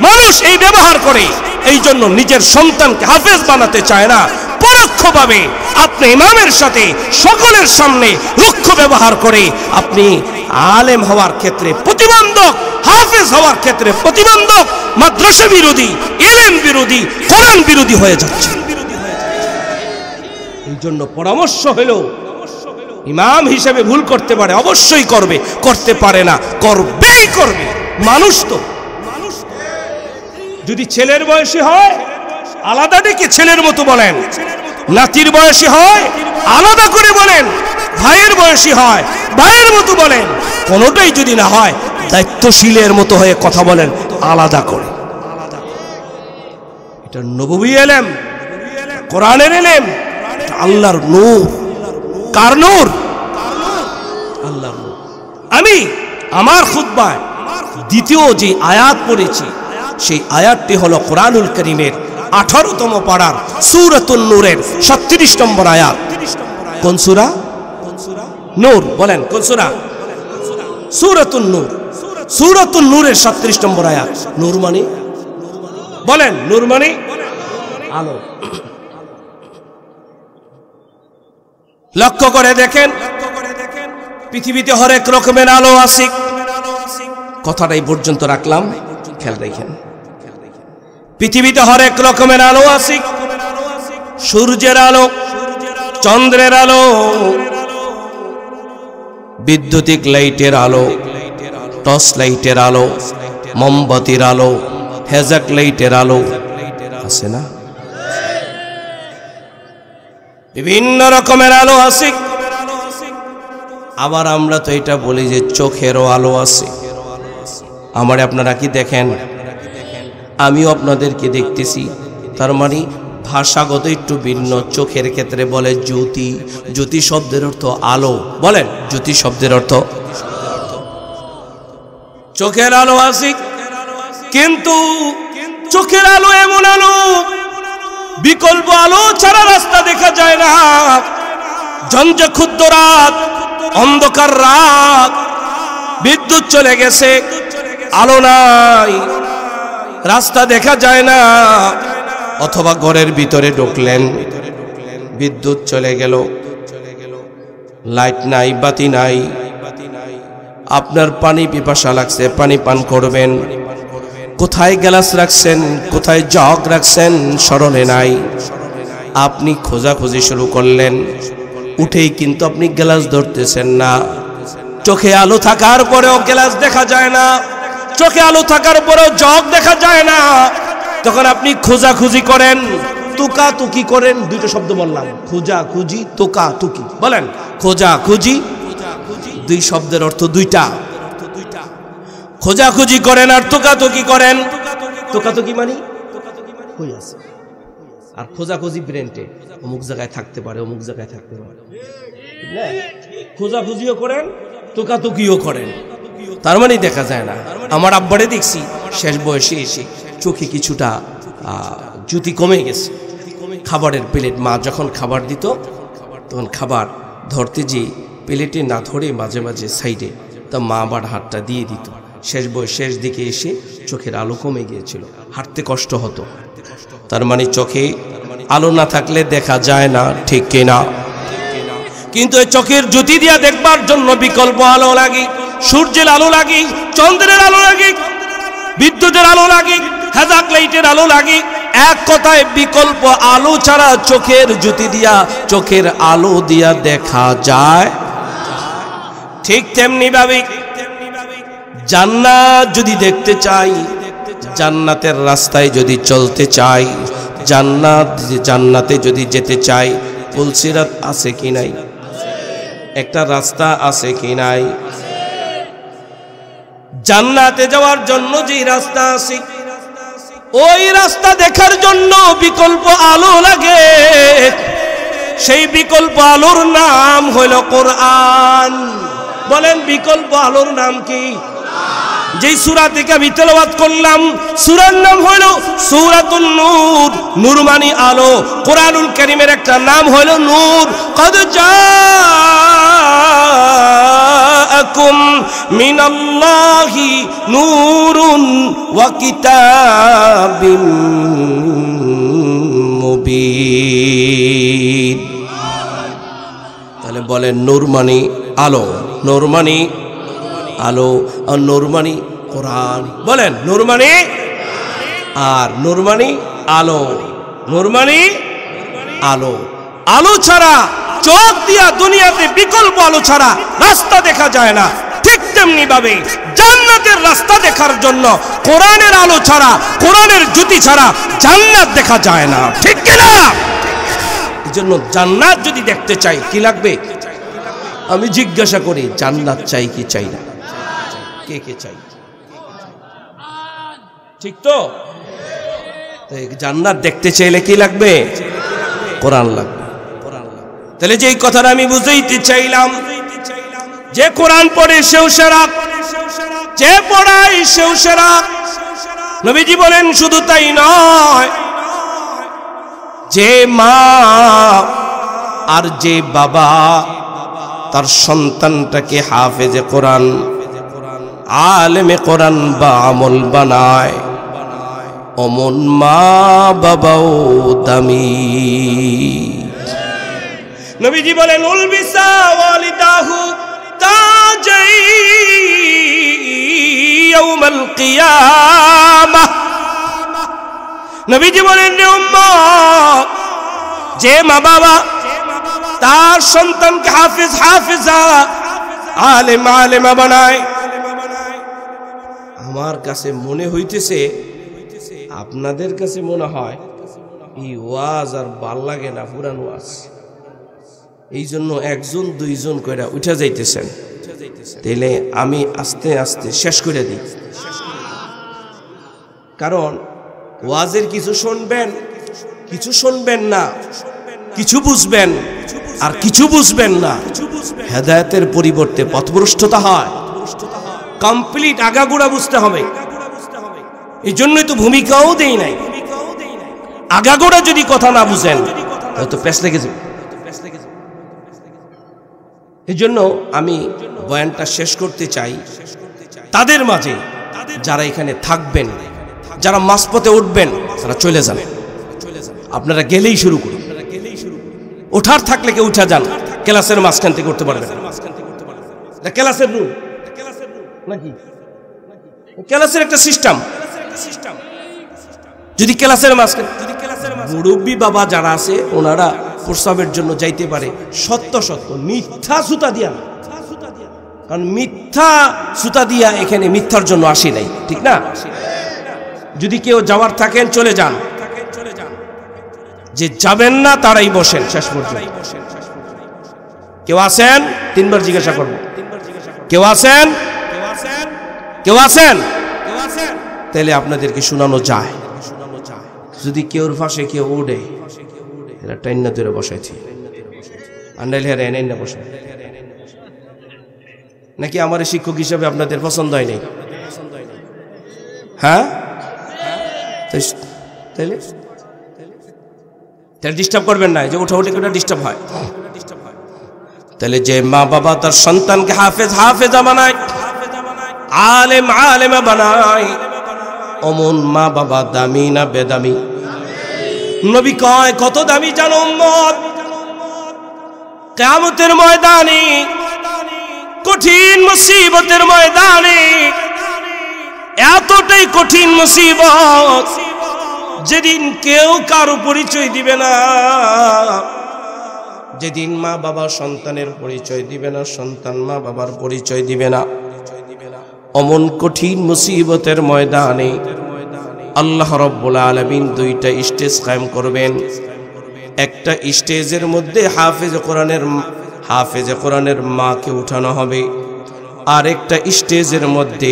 মানুষ এই ব্যবহার করে এই জন্য নিজের সন্তানকে হাফেজ বানাতে চায় না পরোক্ষভাবে আপনি ইমামের সাথে সকলের সামনে রুক্ষ ব্যবহার করে আপনি আলেম হওয়ার ক্ষেত্রে প্রতিবন্ধক হাফেজ হওয়ার ক্ষেত্রে প্রতিবন্ধক মাদ্রাসা বিরোধী ইলম বিরোধী কোরআন বিরোধী হয়ে যাচ্ছে এই জন্য পরামর্শ হলো ইমাম হিসেবে ভুল করতে পারে অবশ্যই করবে করতে পারে না করবেই করবে মানুষ তো যদি ছেলের বয়সী হয় আলাদা ডেকে ছেলের মতো বলেন নাতির বয়সী হয় আলাদা করে বলেন ভাইয়ের বয়সী হয় ভাইয়ের মতো বলেন কোনোটাই যদি না হয় দায়িত্বশীলের মতো হয়ে কথা বলেন আলাদা করে এটা নববী ইলম কোরআনের ইলম আল্লাহর নূর কার নূর আল্লাহর নূর আমি আমার খুতবায় দ্বিতীয় যে আয়াত পড়েছি সেই আয়াতটি হলো কোরআনুল কারীমের 18তম পারার সূরাতুন নূরের 36 নম্বর আয়াত কোন সূরা নূর বলেন কোন সূরা সূরাতুন নূর সূরাতুন নূরের 36 নম্বর আয়াত নূর মানে বলেন নূর মানে আলো লক্ষ্য করে দেখেন পৃথিবীতে হরেক রকমের আলো আছে কথাটাই পর্যন্ত রাখলাম খেয়াল রাখেন পৃথিবীতে হরেক রকমের আলো আছে সূর্যের আলো চন্দ্রের আলো বিদ্যুতিক লাইটের আলো টর্চ লাইটের আলো মোমবাতির আলো হেজাক লাইটের আলো আছে না বিভিন্ন রকমের আলো আছে আবার আমরা তো এটা বলি যে চোখেরও আলো আছে আমারে আপনারা কি দেখেন আমিও আপনাদেরকে দেখতেছি তার মানে ভাষাগত একটু ভিন্ন চোখের ক্ষেত্রে বলে জ্যোতি জ্যোতি শব্দের অর্থ আলো বলেন জ্যোতি শব্দের অর্থ চোখের আলো আছে কিন্তু চোখের আলো এমন আলো বিকল্প আলো ছাড়া রাস্তা দেখা যায় না ঝঞ্ঝে ক্ষুদ্র রাত অন্ধকার রাত বিদ্যুৎ চলে গেছে আলো নাই রাস্তা দেখা যায় না অথবা ঘরের ভিতরে ঢুকলেন বিদ্যুৎ চলে গেল লাইট নাই বাতি নাই আপনার পানি পিপাসা লাগছে পানি পান করবেন কোথায় গ্লাস রাখছেন কোথায় জগ রাখছেন স্মরণে নাই আপনি খোঁজাখুঁজি শুরু করলেন উঠেই কিন্তু আপনি গ্লাস ধরতেছেন না চোখে আলো থাকার পরেও গ্লাস দেখা যায় না চোখে আলো থাকার পরেও জগ দেখা যায় না তখন আপনি খোঁজাখুঁজি করেন তুকাতুকি করেন দুটো শব্দ বললাম খোঁজাখুঁজি তুকাতুকি বলেন খোঁজাখুঁজি দুই শব্দের অর্থ দুইটা খোঁজাখুঁজি করেন আর তুকাতুকি করেন তুকাতুকি মানে কই আছে আর খোঁজাখুঁজি ব্রেনটে অমুক জায়গায় থাকতে পারে অমুক জায়গায় থাকতে পারে না খোঁজাখুঁজিও করেন তুকাতুকিও করেন তার মানে দেখা যায় না আমার আব্বারে দেখছি শেষ বয়সে এসে চোখে কিছুটা জ্যোতি কমে গেছে খাবারের প্লেট মা যখন খাবার দিত তখন খাবার ধরতে যে প্লেটে না ধরে মাঝে মাঝে সাইডে তা মা আবার হাতটা দিয়ে দিত শেষ দিকে এসে চোখের আলো কমে গিয়েছিল, হাঁটতে কষ্ট হতো। তার মানে চোখে আলো না থাকলে দেখা যায় না, ঠিক কিনা? কিন্তু এই চোখের জ্যোতি দিয়া দেখবার জন্য বিকল্প আলো লাগে, সূর্যের আলো লাগে, চন্দ্রের আলো লাগে, বিদ্যুতের আলো লাগে, হেজাক লাইটের আলো লাগে। এক কথায় বিকল্প আলো ছাড়া চোখের জ্যোতি দিয়া, চোখের আলো দিয়া দেখা যায়। ঠিক তেমনি ভাবে জান্নাত যদি দেখতে চাই, জান্নাতের রাস্তায় যদি চলতে চাই, জান্নাতে যদি যেতে চাই, পুলসিরাত আছে কি নাই? একটা রাস্তা আছে কি নাই? জান্নাতে যাওয়ার জন্য যে রাস্তা আছে, ওই রাস্তা দেখার জন্য বিকল্প আলো লাগে। সেই বিকল্প আলোর নাম হলো কোরআন। বলেন বিকল্প আলোর নাম কি? যেই সূরা থেকে আমি তেলাওয়াত করলাম, সূরার নাম হলো সূরাতুন নূর। নূর মানে আলো। কোরআনুল কারীমের একটা নাম হলো নূর। কদ জাআকুম মিনাল্লাহি নূরুন ওয়া কিতাবিম মুবিন। তাহলে বলেন নূর মানে আলো, নূর মানে আলো, আর নূর মানে কোরআন। বলেন নূর মানে, আর নূর মানে আলো, নূর মানে আলো। আলো ছাড়া চোখ দিয়া দুনিয়াতে বিকল্প আলো ছাড়া রাস্তা দেখা যায় না। ঠিক তেমনি ভাবে জান্নাতের রাস্তা দেখার জন্য কোরআনের আলো ছাড়া, কোরআনের জ্যোতি ছাড়া জান্নাত দেখা যায় না, ঠিক কিনা? এই জন্য জান্নাত যদি দেখতে চাই কি লাগবে? আমি জিজ্ঞাসা করি, জান্নাত চাই কি চাই না? কে কে চাই? ঠিক তো? জান্নাত দেখতে চাইলে কি লাগবে? কোরআন লাগবে। তাহলে যে কথাটা আমি বুঝাইতে চাইলাম, যে কোরআন পড়ে সেও সেরা, যে পড়ায় সেও সেরা। নবীজি বলেন শুধু তাই নয়, যে মা আর যে বাবা তার সন্তানটাকে হাফেজে কোরআন, আলেমে কোরআন বা আমল বানায়, অমন মা বাবাও দামি। নবীজি বলেন উলবিসা ওয়ালিদাহু তাজাই ইয়াউমাল কিয়ামাহ। নবীজি বলেন উম্মত, যে মা বাবা তার সন্তানকে হাফেজ হাফেজা, আলেম আলেমা বানায়, আমার কাছে মনে হইতেছে, আপনাদের কাছে মনে হয় এই ওয়াজ আর ভাল লাগে না, পুরান ওয়াজ। এই জন্য একজন দুইজন করে উঠে যাইতেছেন। তাইলে আমি আস্তে আস্তে শেষ করে দিই, কারণ ওয়াজের কিছু শুনবেন, কিছু শুনবেন না, কিছু বুঝবেন আর কিছু বুঝবেন না। হেদায়েতের পরিবর্তে পথভ্রষ্টতা হয়। কমপ্লিট আগাগোড়া বুঝতে হবে। এই জন্যই তো ভূমিকাও দেই নাই। আগাগোড়া যদি কথা না বুঝেন হয়তো পেছ লেগে যাবে। এই জন্য আমি বয়ানটা শেষ করতে চাই তাদের মাঝে যারা এখানে থাকবেন, যারা মাঝপথে উঠবেন তারা চলে যান। আপনারা গেলেই শুরু করুন। ওঠার থাকলে কেউ উঠা যান, ক্লাসের মাঝখান থেকে উঠতে পারবেন না। ক্লাসের রুম নাকি ক্লাসের একটা সিস্টেম। যদি ক্লাসের মাঝখানে মুরব্বী বাবা যারা আছে ওনারা প্রস্রাবের জন্য যাইতে পারে, সত্য সত্য, মিথ্যা সুতা দিয়া, কারণ মিথ্যা সুতা দিয়া এখানে মিথ্যার জন্য আসি নাই, ঠিক না? যদি কেউ যাওয়ার থাকেন চলে যান, যে যাবেন না তারাই বসেন শেষ পর্যন্ত। কেউ আছেন? তিনবার জিজ্ঞাসা করবো। কেউ আছেন? কেউ আছেন? তাহলে আপনাদেরকে শোনানো যায়। যদি কেউর পাশে কেউ উঠে, এরা টাইনা ধরে বসাইছি, আন্ডাইল হেরে এনে না বসে, নাকি আমার শিক্ষক হিসাবে আপনাদের পছন্দ হয় নাই? হ্যাঁ, তাইলে ডিস্টার্ব করবেন না, যে ওঠা উঠে করে ডিস্টার্ব হয়। তাহলে যে মা বাবা তার সন্তানকে হাফেজ হাফেজা বানায়, আলেম আলেমা বানায়, অমন মা বাবা দামি না বেদামি? নবী কয় কত দামি জানো উম্মত? কিয়ামতের ময়দানে, কঠিন মুসিবতের ময়দানে, এতটাই কঠিন মুসিবত যেদিন কেউ কারো পরিচয় দিবে না, যেদিন মা বাবা সন্তানের পরিচয় দিবে না, সন্তান মা বাবার পরিচয় দিবে না, অমন কঠিন মুসিবতের ময়দানে আল্লাহ রাব্বুল আলামিন দুইটা স্টেজ কায়েম করবেন। একটা স্টেজের মধ্যে হাফেজে কোরআনের মাকে উঠানো হবে, আর একটা স্টেজের মধ্যে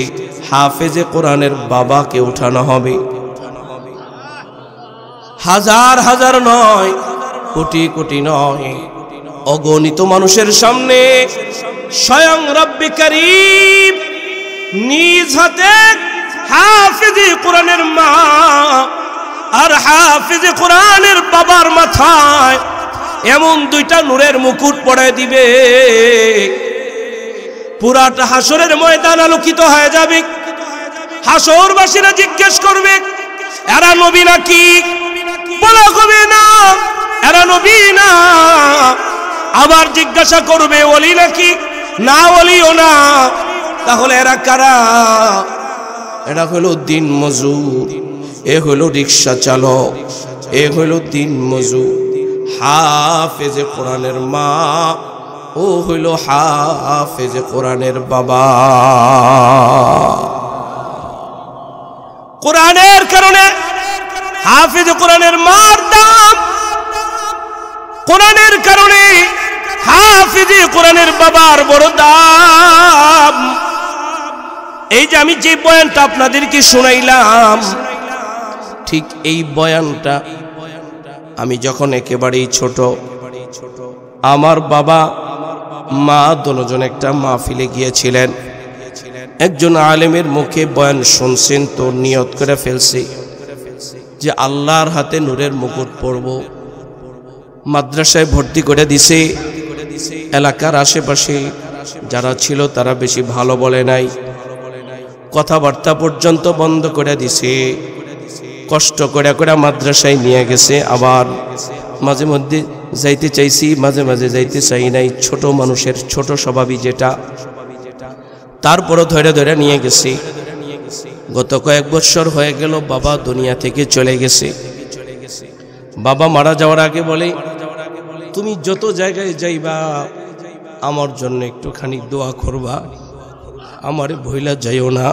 হাফেজে কোরআনের বাবাকে উঠানো হবে। হাজার হাজার নয়, কোটি কোটি নয়, অগণিত মানুষের সামনে স্বয়ং রব্বে কারীম নিজ হাতে হাফেজে কোরআনের মা আর হাফেজে কোরআনের বাবার মাথায় এমন দুইটা নূরের মুকুট পরায় দিবে, পুরাটা হাসরের ময়দান আলোকিত হয়ে যাবে। হাসরবাসীরা জিজ্ঞেস করবে, এরা নবী নাকি? বলা হবে না, এরা নবী না। আবার জিজ্ঞাসা করবে, ওলি নাকি? না, ওলিও না। তাহলে এরা কারা? এরা হলো দিন মজুর, এ হলো রিক্সা চালক, এ হলো দিন মজুর। হাফেজে কোরআনের মা, ও হইল হাফেজে কোরআনের বাবা। কোরআনের কারণে হাফেজে কোরআনের মার দাম, কোরআনের কারণে হাফেজে কোরআনের বাবার বড় দাম। এই যে আমি যে বয়ানটা আপনাদেরকে শোনাইলাম, ঠিক এই বয়ানটা আমি যখন একেবারেই ছোট, আমার বাবা মা দুজন একটা মাহফিলে গিয়েছিলেন, একজন আলেমের মুখে বয়ান শুনছেন, তো নিয়ত করে ফেলছি যে আল্লাহর হাতে নূরের মুকুট পরব। মাদ্রাসায় ভর্তি করে দিছে। এলাকার আশেপাশে যারা ছিল তারা বেশি ভালো বলে নাই, কথাবার্তা পর্যন্ত বন্ধ করে দিছে। কষ্ট করে করে মাদ্রাসায় নিয়ে গেছে। আবার মাঝে মধ্যে যাইতে চাইছি, মাঝে মাঝে যাইতে চাই নাই, ছোট মানুষের ছোট স্বভাবই যেটা। তারপরও ধরে ধরে নিয়ে গেছি। গত কয়েক বছর হয়ে গেল বাবা দুনিয়া থেকে চলে গেছে। বাবা মারা যাওয়ার আগে বলে, তুমি যত জায়গায় যাইবা আমার জন্য একটুখানি দোয়া করবা, আমারে ভইলা যাইও না,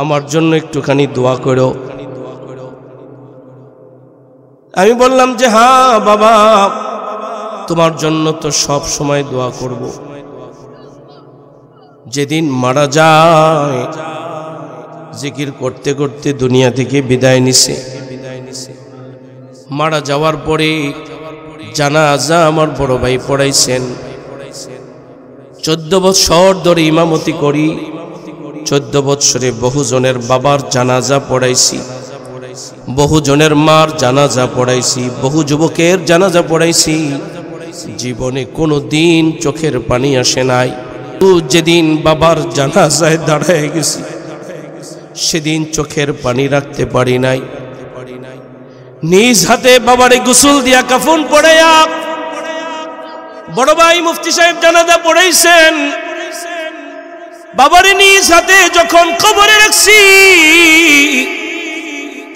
আমার জন্য একটুখানি দোয়া করো। আমি বললাম যে হ্যাঁ বাবা, তোমার জন্য তো সব সময় দোয়া করব। যেদিন মারা যায় জিকির করতে করতে দুনিয়া থেকে বিদায় নিছে। মারা যাওয়ার পরে জানাজা আমার বড় ভাই পড়াইছেন। 14 বছর ধরে ইমামতি করি। 14 বছরে বহুজনের বাবার জানাজা পড়াইছি, বহুজনের মার জানাজা পড়াইছি, বহু যুবকের জানাজা পড়াইছি। জীবনে কোনো দিন চোখের পানি আসে নাই। যেদিন বাবার জানাজায় দাঁড়ায় গেছি সেদিন চোখের পানি রাখতে পারি নাই। নিজ হাতে বাবারে গোসল দিয়া কাফন পড়াইয়া বড় ভাই মুফতি সাহেব জানাজা পড়াইছেন। বাবারে নিজ হাতে যখন কবরে রাখছি,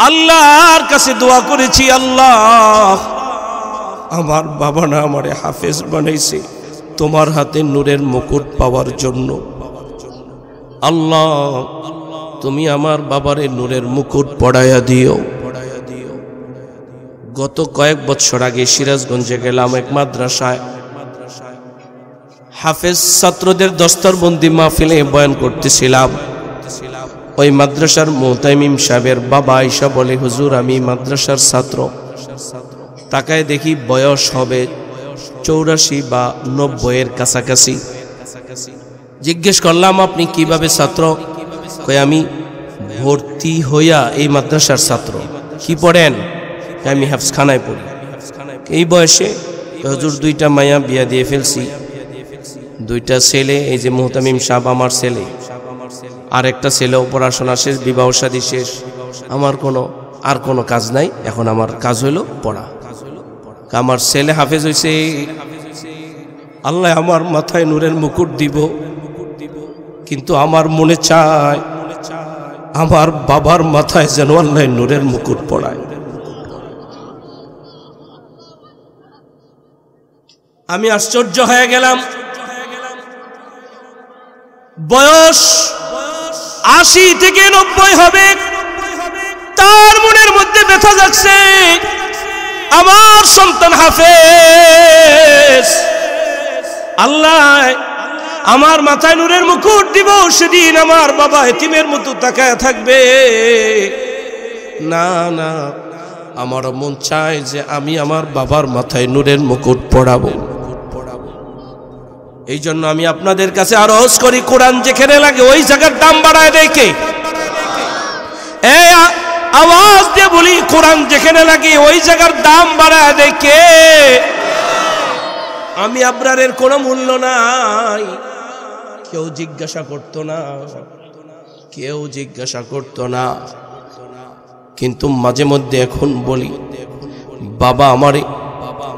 আল্লাহর কাছে দোয়া করেছি, আল্লাহ আমার বাবা না আমারে হাফেজ বানাইছে তোমার হাতে নূরের মুকুট পাওয়ার জন্য। আল্লাহ তুমি আমার বাবারে নূরের মুকুট পড়াইয়া দিও। গত কয়েক বছর আগে সিরাজগঞ্জে গেলাম এক মাদ্রাসায়, হাফেজ ছাত্রদের দস্তরবন্দি মাহফিলে বয়ান করতেছিলাম। ওই মাদ্রাসার মুতাইমিম সাহেবের বাবা আয়েশা বলে, হুজুর আমি মাদ্রাসার ছাত্র। তাকায় দেখি বয়স হবে 84 বা 90 কাছাকাছি। জিজ্ঞেস করলাম আপনি কিভাবে ছাত্র? কই আমি ভর্তি হইয়া এই মাদ্রাসার ছাত্র। কি পড়েন? আমি হাফসখানায় পড়ি। এই বয়সে হুজুর 2টা মায়া বিয়া দিয়ে ফেলছি, 2টা ছেলে। এই যে মুহতামিম সাহেব আমার ছেলে, আর একটা ছেলেও পড়াশোনা শেষ, বিবাহ শাদী শেষ। আমার আর কোনো কাজ নাই, এখন আমার কাজ হইল পড়া। আমার ছেলে হাফেজ হইছে, আল্লাহ আমার মাথায় নূরের মুকুট দিব, কিন্তু আমার মনে চায় আমার বাবার মাথায় যেন আল্লাহ নূরের মুকুট পড়ায়। আমি আশ্চর্য হয়ে গেলাম। বয়স 80 থেকে 90 হবে, তার মনের মধ্যে ব্যথা যাচ্ছে আমার সন্তান হাফেজ, আল্লাহ আমার মাথায় নূরের মুকুট দিব, সেদিন আমার বাবা এতিমের মতো তাকায় থাকবে না। না, আমার মন চায় যে আমি আমার বাবার মাথায় নূরের মুকুট পড়াবো। এই জন্য আমি আপনাদের কাছে আরজ করি, কোরআন যেখানে লাগে ওই জায়গার দাম বাড়ায় দেয় কে? আওয়াজ দিয়ে বলি, কোরআন যেখানে লাগে ওই জায়গার দাম বাড়ায় দেয় কে? আমি আবরারের কোনো মূল্য নাই। কেউ জিজ্ঞাসা করতো না, কেউ জিজ্ঞাসা করতো না, কিন্তু মাঝে মধ্যে এখন বলি, বাবা আমারে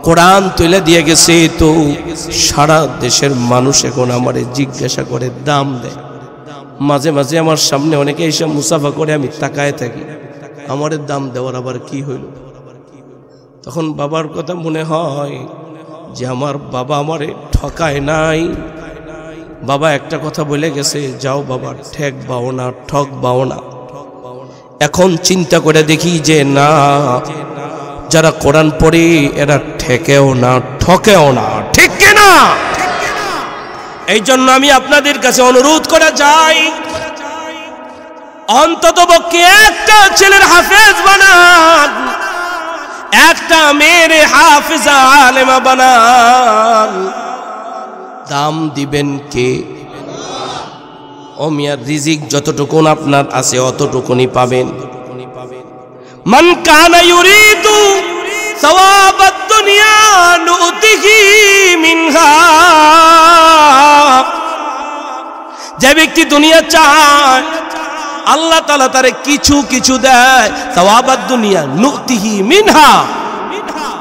কোরআন তুলে দিয়ে গেছে, তো সারা দেশের মানুষ এখন আমারে জিজ্ঞাসা করে, দাম দেয়। মাঝে মাঝে আমার সামনে অনেকে এসে মুসাফা করে, আমি তাকায় থাকি, আমারে দাম দেওয়ার আবার কি হইল? তখন বাবার কথা মনে হয় যে আমার বাবা আমারে ঠকায় নাই। বাবা একটা কথা বলে গেছে, যাও বাবা, ঠেক বাও না, ঠক বাও না। এখন চিন্তা করে দেখি যে না, যারা কোরআন পড়ে এরা ঠেকেও না, ঠকেও না, ঠিক কিনা? এই জন্য আমি আপনাদের কাছে অনুরোধ করে যাই, অন্তত পক্ষে একটা ছেলের হাফেজ বানান, একটা মেয়ের হাফেজা আলেমা বানান। দাম দিবেন কে? ও মিয়ার রিজিক যতটুকুন আপনার আছে অতটুকুনি পাবেন। মান কানা ইউরিদু সাওয়াবাদ দুনিয়া নুতিহি মিনহা, যে ব্যক্তি দুনিয়া চায় আল্লাহ তাআলা তারে কিছু কিছু দেয়। সাওয়াবাদ দুনিয়া নুতিহি মিনহা,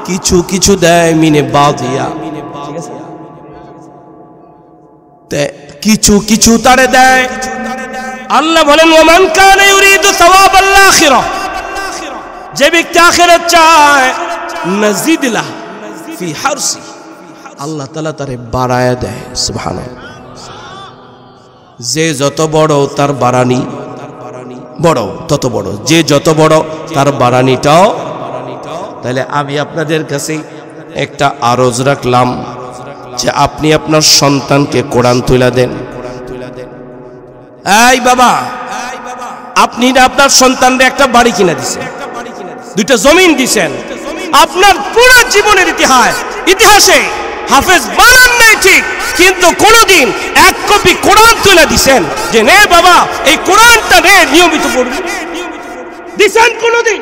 কিছু কিছু দেয়, মিনে বাদিয়া, কিছু কিছু তারে দেয়। আল্লাহ বলেন, ওমান কানা ইউরিদু সাওয়াবাল আখিরাহ, যে ব্যক্তি আখিরাত চায়, নাজিদ লাহু ফি হারসি, আল্লাহ তাআলা তারে বাড়ায়া দেয়। সুবহানাল্লাহ। যে যত বড় তার বাড়ানি বড়, তত বড়, যে যত বড় তার বাড়ানিটাও। তাহলে আমি আপনাদের কাছে একটা আরজ রাখলাম যে আপনি আপনার সন্তানকে কোরআন তুলে দেন। এই বাবা, আপনি না আপনার সন্তানকে একটা বাড়ি কিনে দিছেন, দুইটা জমিন দিছেন, আপনার পুরো জীবনের ইতিহাসে হাফেজ বানান নাই ঠিক, কিন্তু কোনদিন এক কপি কোরআন তুলে দিছেন যে নে বাবা এই কোরআনটা নে, নিয়মিত পড়বি? দিছেন কোনদিন?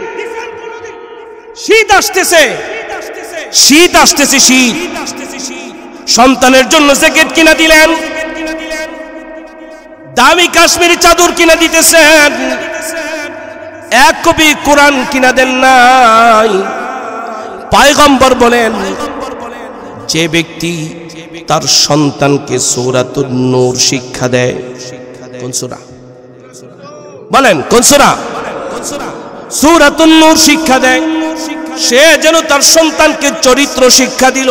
শীত আসতেছে, শীত আসতেছে, শীত, সন্তানের জন্য জ্যাকেট কিনা দিলেন, দামি কাশ্মীরি চাদর কিনা দিতেছেন, এক কপি কোরআন কিনা দেন নাই। পয়গম্বর বলেন, যে ব্যক্তি তার সন্তানকে সূরাতুন নূর শিক্ষা দেয়, কোন সূরা বলেন? কোন সূরা? সূরাতুন নূর শিক্ষা দেয়, সে যেন তার সন্তানকে চরিত্র শিক্ষা দিল।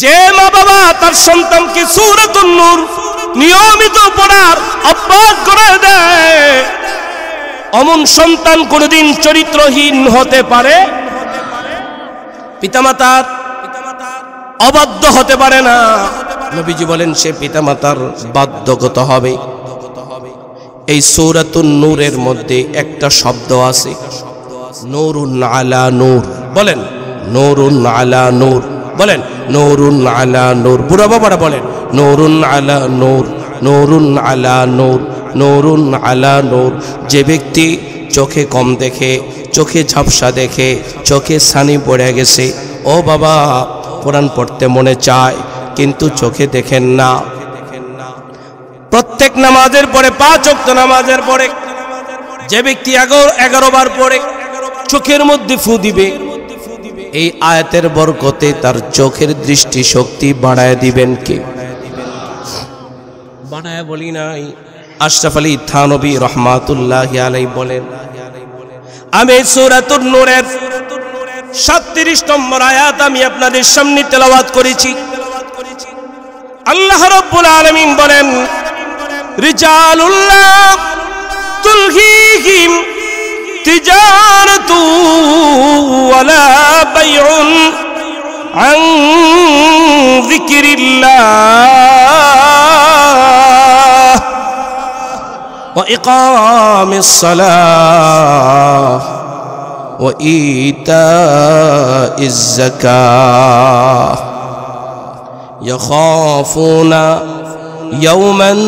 যে মা বাবা তার সন্তানকে সূরাতুন নূর নিয়মিত পড়ার অভ্যাস করে দেয়, অমন সন্তান কোনদিন চরিত্রহীন হতে পারে? পিতামাতার অবাধ্য হতে পারে না। নবীজি বলেন সে পিতামাতার বাধ্যগত হবে। এই সূরাতুন নূরের মধ্যে একটা শব্দ আছে, নূরুন আলা নূর। বলেন নূরুন আলা নূর, বলেন নূরুন আলা নূর। বুড়া বাবারা বলেন নূরুন আলা নূর, নূরুন আলা নূর, নূরুন আলা নূর। যে ব্যক্তি চোখে কম দেখে, চোখে ঝাপসা দেখে, চোখে ছানি পড়ে গেছে, ও বাবা কোরআন পড়তে মনে চায় কিন্তু চোখে দেখেন না, প্রত্যেক নামাজের পরে 5 ওয়াক্ত নামাজের পরে যে ব্যক্তি 11 বার পড়ে চোখের মধ্যে ফু দিবে, এই আয়াতের বরকতে তার চোখের দৃষ্টি শক্তি বাড়ায় দিবেন কে? বাড়ায় বলি নাই, আশরাফ আলী থানভী রহমাতুল্লাহি আলাইহি বলেন, আমি সূরাতুন নূরের 37 নম্বর আয়াত আমি আপনাদের সামনে তেলাওয়াত করেছি। আল্লাহ রাব্বুল আলামিন বলেন, রিজালুল্লাহ তুলহিহিম তিজারাতু ওয়ালা বাইউন আন যিকরিল্লাহ ওয়া ইকামিস সালাহ ওয়া ইতাইজ যাকাহ ইয়াখাফুনা ইয়াওমান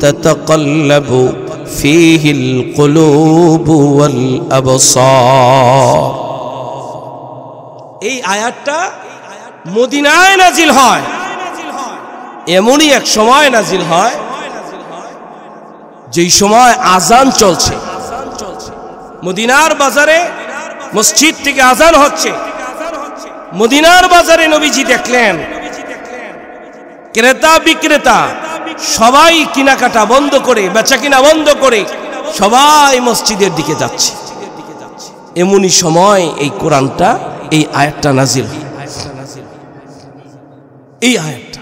তাতাকাল্লাবু ফীহিল কুলুবু ওয়াল আবসার। এই আয়াতটা মদিনায় নাজিল হয়, এমনই এক সময় নাজিল হয় যেই সময় আজান চলছে। মদিনার বাজারে মসজিদ থেকে আজান হচ্ছে। মদিনার বাজারে নবীজি দেখলেন ক্রেতা বিক্রেতা সবাই কেনাকাটা বন্ধ করে, বেচা কিনা বন্ধ করে সবাই মসজিদের দিকে যাচ্ছে। এমনই সময় এই কোরআনটা, এই আয়াতটা নাজিল হয়। এই আয়াতটা,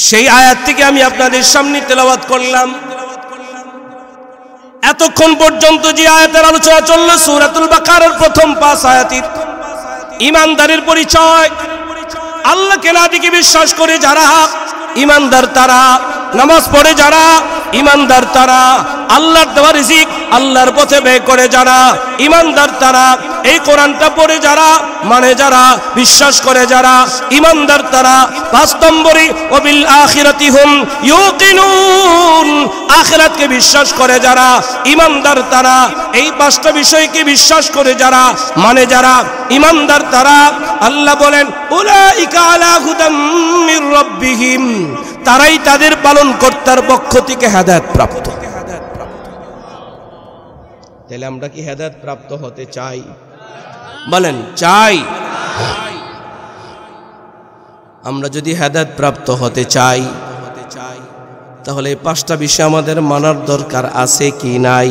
সেই আয়াত থেকে আমি আপনাদের সামনে তেলাওয়াত করলাম। এতক্ষণ পর্যন্ত যে আয়াতের আলোচনা চলল সূরাতুল বাকারার প্রথম 5 আয়াতে ঈমানদারের পরিচয়। আল্লাহকে না দেখে বিশ্বাস করে যারা ঈমানদার, তারা নামাজ পড়ে যারা ঈমানদার, তারা আল্লাহর দেওয়া রিজিক আল্লাহর পথে ব্যয় করে যারা ঈমানদার, তারা এই কোরআনটা পড়ে যারা মানে যারা বিশ্বাস করে যারা ঈমানদার, তারা 5 নম্বরে ওয়াবিল আখিরাতি হুম ইউকিনুন, আখিরাতকে বিশ্বাস করে যারা ঈমানদার, তারা এই 5টা বিষয়কে বিশ্বাস করে যারা মানে যারা ঈমানদার, তারা আল্লাহ বলেন উলাইকা আলা হুদাম মির রাব্বিহিম, তারাই তাদের পালনকর্তার পক্ষ থেকে হেদায়েত প্রাপ্ত। তাহলে আমরা কি হেদায়েত প্রাপ্ত হতে চাই? বলেন চাই। আমরা যদি হেদায়েত প্রাপ্ত হতে চাই তাহলে 5টা বিষয় আমাদের মানার দরকার আছে কি নাই?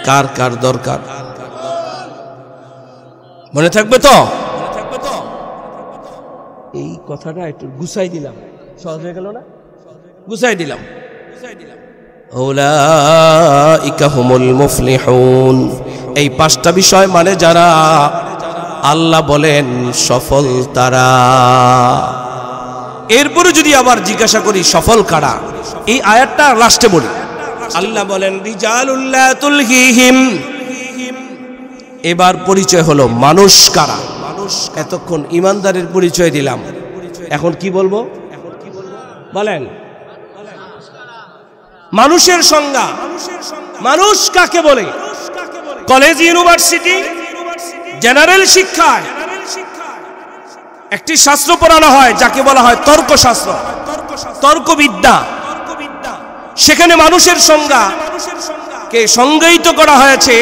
কার কার দরকার? মনে থাকবে তো? এই কথাটা একটু গুছাই দিলাম, সহজ হয়ে গেল না? গুছাই দিলাম। উলাইকা হুমুল মুফলিহুন, এই 5টা বিষয় মানে যারা আল্লাহ বলেন সফল তারা। এরপরে যদি আবার জিজ্ঞাসা করি সফল কারা, এই আয়াতটা লাস্টে বলি। আল্লাহ বলেন রিজালুল্লাহ তুলহিহিম, এবার পরিচয় হলো মানুষ কারা। এতক্ষণ ঈমানদারের পরিচয় দিলাম, এখন কি বলবো? বলেন মানুষের সংজ্ঞা। মানুষ কাকে বলে? কলেজ, ইউনিভার্সিটি, জেনারেল শিক্ষায় একটি শাস্ত্র পড়ানো হয় যাকে বলা হয় তর্কশাস্ত্র, তর্কবিদ্যা। সেখানে মানুষের সংজ্ঞা কে সংজ্ঞায়িত করা হয়েছে,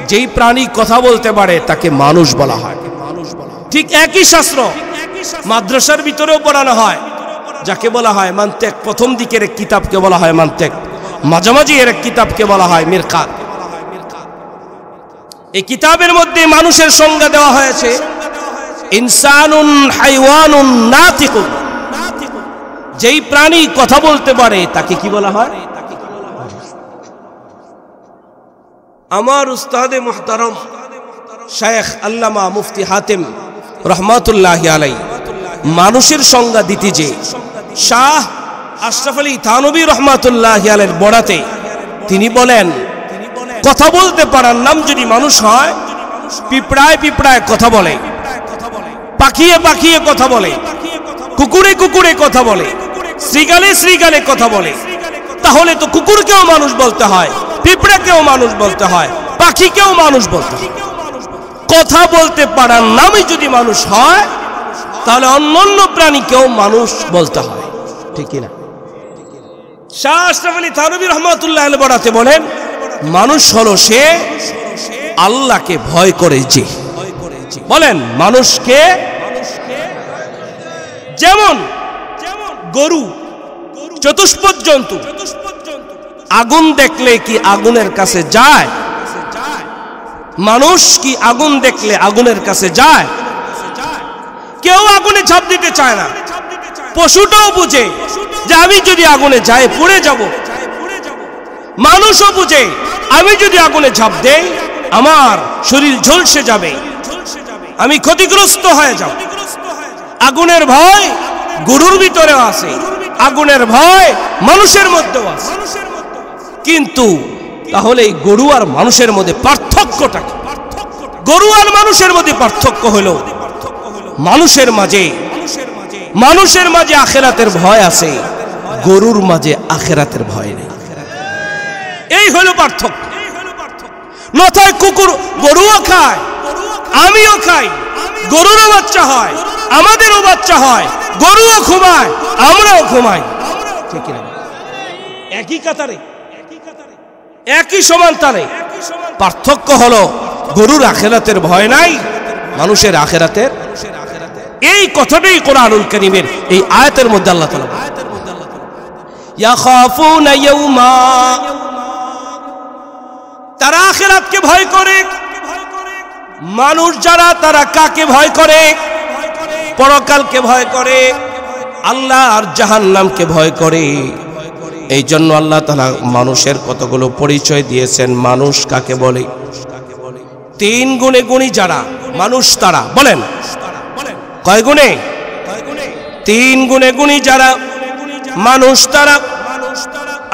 যেই প্রাণী কথা বলতে পারে তাকে মানুষ বলা হয়। ঠিক একই শাস্ত্র মাদ্রাসার ভিতরেও পড়ানো হয়, যাকে বলা হয় মান্তেক। প্রথম দিকের এক কিতাবকে বলা হয় মান্তেক, মাঝামাঝি এর এক কিতাবকে বলা হয় মিরকাত। এই কিতাবের মধ্যে মানুষের সংজ্ঞা দেওয়া হয়েছে ইনসানুন হাইওয়ানুন নাতিকুন, যেই প্রাণী কথা বলতে পারে তাকে কি বলা হয়? আমার উস্তাদে মুহতারম শায়েখ আল্লামা মুফতি হাতেম রহমাতুল্লাহি আলাইহি মানুষের সংজ্ঞা দিতে যে শাহ আশরাফ আলী থানভী রহমাতুল্লাহি আলাইহির বড়াতে তিনি বলেন, কথা বলতে পারার নাম যদি মানুষ হয়, পিঁপড়ায় পিঁপড়ায় কথা বলে, পাখিয়ে পাখিয়ে কথা বলে, কুকুরে কুকুরে কথা বলে, শ্রীগালে শ্রীগালে কথা বলে, তাহলে তো কুকুরকেও মানুষ বলতে হয়, পিঁপড়াকেও মানুষ বলতে হয়, পাখিকেও মানুষ বলতে হয়। কথা বলতে পারার নামই যদি মানুষ হয়, তাহলে অন্যান্য প্রাণীকেও মানুষ বলতে হয়, ঠিক কিনা? শাহ আশরাফ আলী থানভী রহমাতুল্লাহ আলাইহি বড়াতে বলেন, মানুষ হলো সে আল্লাহকে ভয় করে যে। বলেন মানুষকে, যেমন গরু চতুষ্পদ জন্তু, আগুন দেখলে কি আগুনের কাছে যায়? মানুষ কি আগুন দেখলে আগুনের কাছে যায়? কেউ আগুনে ঝাঁপ দিতে চায় না। পশুটাও বুঝে যে আমি যদি আগুনে যাই পুড়ে যাব। মানুষও বুঝে আমি যদি আগুনে ঝাঁপ দেই আমার শরীর ঝলসে যাবে, আমি ক্ষতিগ্রস্ত হয়ে যাব। আগুনের ভয় গরুর ভিতরেও আছে, আগুনের ভয় মানুষের মধ্যেও আছে। কিন্তু তাহলে এই গরু আর মানুষের মধ্যে পার্থক্যটা কি? গরু আর মানুষের মধ্যে পার্থক্য হলো মানুষের মাঝে আখিরাতের ভয় আছে, গরুর মাঝে আখিরাতের ভয় নেই। এই হলো পার্থক্য। নথায় কুকুর, গরুও খায়, আমিও খাই, গরুরও বাচ্চা হয়, আমাদেরও বাচ্চা হয়, গরুও ঘুমায়, আমরাও ঘুমাই, ঠিক না? একই কাতারে, একই সমান তালে। পার্থক্য হলো গরুর আখিরাতের ভয় নাই, মানুষের আখিরাতের। এই কথাটাই কোরআনুল কারীমের এই আয়াতের মধ্যে আল্লাহ তাআলা ইয়াখাফুনা ইয়াউমা, তারা আখিরাতকে ভয় করে। মানুষ যারা, তারা কাকে ভয় করে? পরকালকে ভয় করে, আল্লাহ আর জাহান্নামকে ভয় করে। এই জন্য আল্লাহ তাআলা মানুষের কতগুলো পরিচয় দিয়েছেন। মানুষ কাকে বলে? তিন গুণে গুণী যারা মানুষ, তারা বলেন কয় গুণে? তিন গুণে গুণী যারা মানুষ, তারা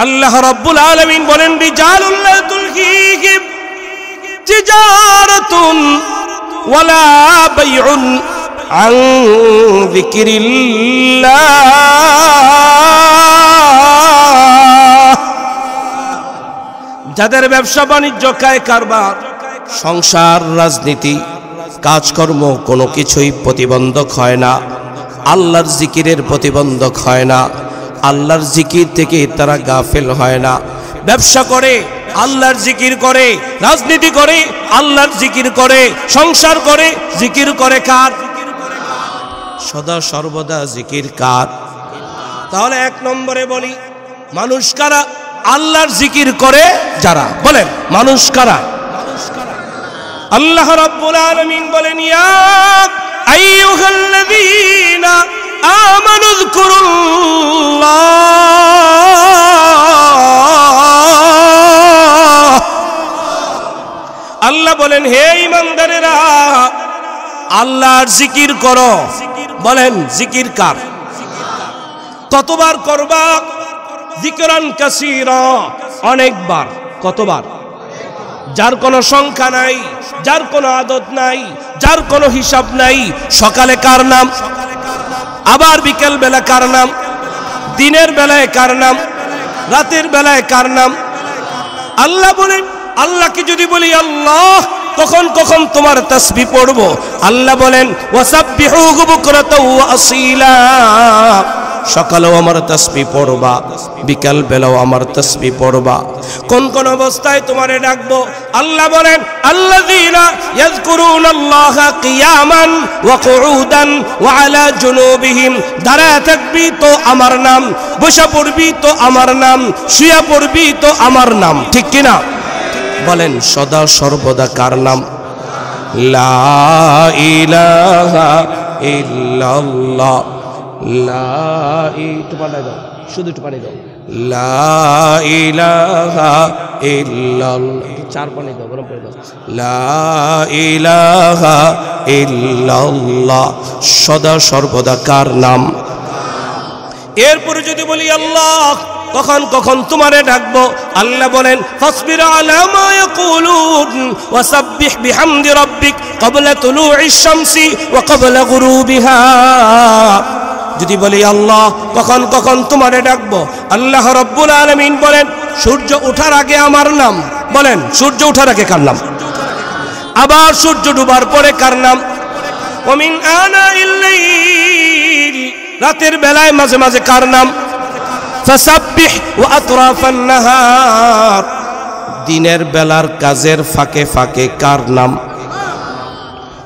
আল্লাহ রাব্বুল আলামিন বলেন, রিজালুল লা তুলহিহিম তিজারাতুন ওয়ালা বাইউন আন যিকরিল্লাহ, যাদের ব্যবসা বাণিজ্য, কায় কারবার, সংসার, রাজনীতি, কাজকর্ম কোনো কিছুই প্রতিবন্ধক হয় না, আল্লাহর জিকিরের প্রতিবন্ধক হয় না, আল্লাহর জিকির থেকে তারা গাফেল হয় না। ব্যবসা করে আল্লাহর জিকির করে, রাজনীতি করে আল্লাহর জিকির করে, সংসার করে জিকির করে কার? সদা সর্বদা জিকির কার? তাহলে এক নম্বরে বলি মানুষ কারা? আল্লাহর জিকির করে যারা। বলেন মানুষ কারা? আল্লাহ রাব্বুল আলামিন বলেন, ইয়া আইয়ুহাল্লাযীনা আমানু যকুরুল্লাহ, আল্লাহ বলেন হে ঈমানদারেরা আল্লাহর জিকির করো। বলেন জিকির কার? কতবার করবা? যিকরান কাসীরা, অনেকবার। কতবার? যার কোনো সংখ্যা নাই, যার কোনো আদত নাই, যার কোনো হিসাব নাই। সকালে কার নাম, আবার বিকেল বেলা কার নাম, দিনের বেলায় কার নাম, রাতের বেলায় কার নাম? আল্লাহ বলেন, আল্লাহকে যদি বলি আল্লাহ, কখন কখন তোমার তাসবিহ পড়ব। আল্লাহ বলেন ওয়াসাব্বিহুহু বুকরাতাও ওয়া আসীলা, সকালেও আমার তাসবিহ পড়বা, বিকাল বেলাও আমার তাসবিহ পড়বা। কোন কোন অবস্থায় তোমারে ডাকবো? আল্লাহ বলেন আল্লাযীনা ইয়াযকুরুনাল্লাহা কিয়ামান ওয়া কুউদান ওয়া আলা জুনুবিহিম, দাঁড়ায় থাকবি তো আমার নাম, বসে পড়বি তো আমার নাম, শুয়ে পড়বি তো আমার নাম, ঠিক কিনা? বলেন সদা সর্বদা কার নাম? লা ইলাহা ইল্লাল্লাহ, শুধু একটু পানি দাও। লা ইলাহা ইল্লাল্লাহ, চার পানি দাও, গরম করে দাও। লা ইলাহা ইল্লাল্লাহ, সদা সর্বদা কার নাম? এরপরে যদি বলি আল্লাহ, কখন কখন তোমারে ডাকবো? আল্লাহ বলেন ফাসবির আলা মা ইয়াকুলুন ওয়াসাব্বিহ বিহামদি রাব্বিক ক্বাবলা তুলুইশ শামসি ওয়া ক্বাবলা গুরুবিহা। যদি বলি আল্লাহ, কখন কখন তোমারে ডাকবো? আল্লাহ রাব্বুল আলামিন বলেন সূর্য ওঠার আগে আমার নাম। বলেন সূর্য ওঠার আগে কার নাম? আবার সূর্য ডুবার পরে কার নাম? ওয়া মিন আনাইল লাইল, রাতের বেলায় মাঝে মাঝে কার নাম? ফাসাব্বিহ ওয়া আতরাফান নাহার, দিনের বেলার কাজের ফাঁকে ফাঁকে কার নাম?